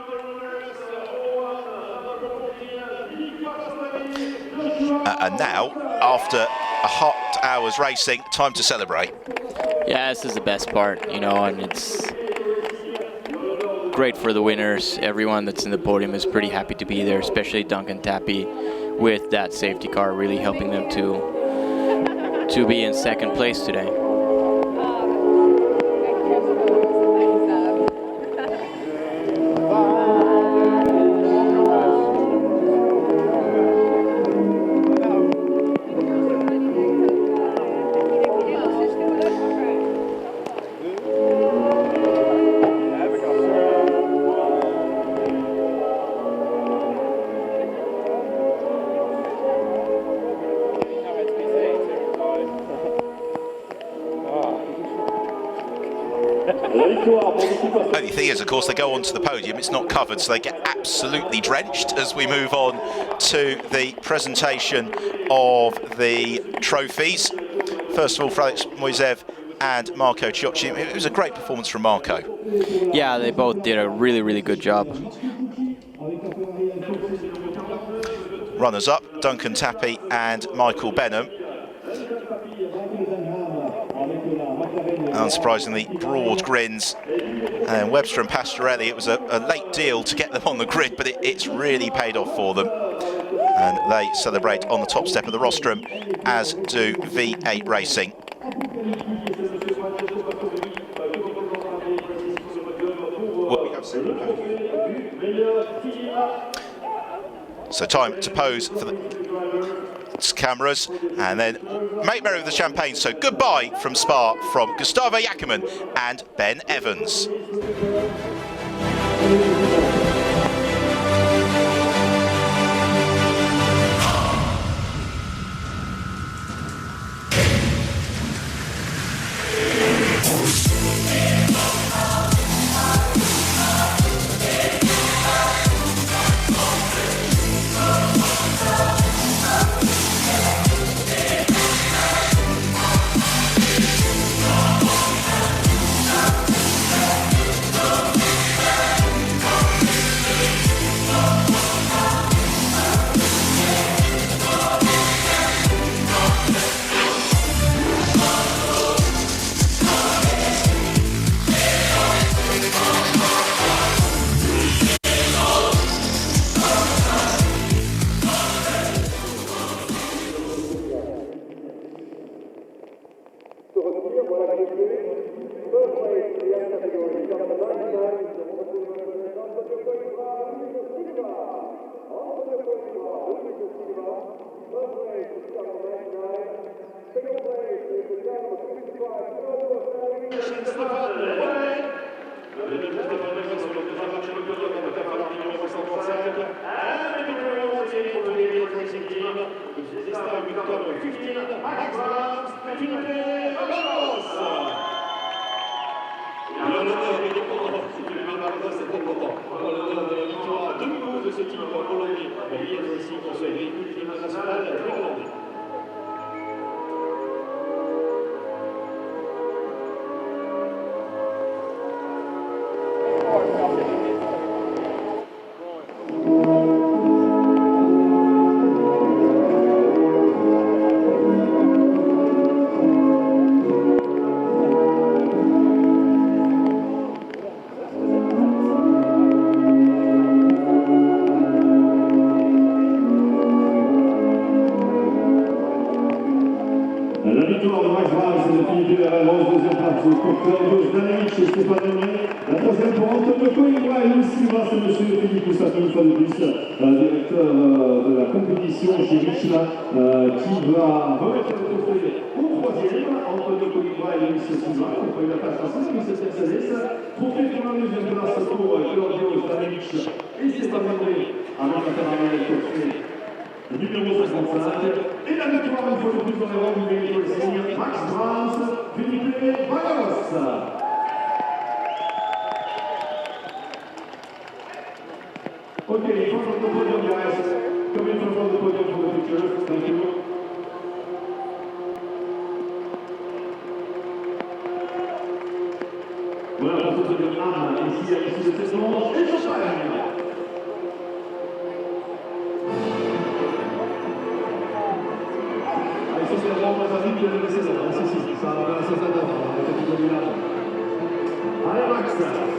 And now, after a hot hour's racing, time to celebrate. Yeah, this is the best part, you know, and it's great for the winners. Everyone that's in the podium is pretty happy to be there, especially Duncan Tappi with that safety car really helping them to be in second place today. Only thing is, of course, they go onto the podium, it's not covered, so they get absolutely drenched as we move on to the presentation of the trophies. First of all, for Alex Moiseev and Marco Giocci. It was a great performance from Marco. Yeah, they both did a really, really good job. Runners-up, Duncan Tappi and Michael Benham. Unsurprisingly, broad grins. And Webster and Pastorelli, it was a late deal to get them on the grid, but it's really paid off for them. And they celebrate on the top step of the rostrum, as do V8 Racing. So time to pose for the cameras and then make merry with the champagne. So goodbye from Spa from Gustavo Jackerman and Ben Evans. Claudio Zdanovic et Stéphane Aimé. La troisième pour Antonio Coimbra et Luis Silva, c'est monsieur Philippe Poussat, une fois de plus, directeur de la compétition chez Michelin, qui va remettre le trophée au troisième. Antonio Coimbra et Luis Silva, on peut la place en 6, Mercedes. Trophée pour la deuxième place pour Claudio Zdanovic et Stéphane Aimé, avec la caravane trophée numéro 55. Et la victoire une fois de plus dans les rangs du Vélo Racing, Max Brans, Felipe Vagaros. Ok, il faut le podium, guys. Comme il faut le podium pour le futur. Thank you. Voilà pour ce podium Anne, ici à l'issue de cette manche, et champagne. C'est vraiment pas facile de le laisser là. Si, ça va faire ça d'abord. Allez, Max.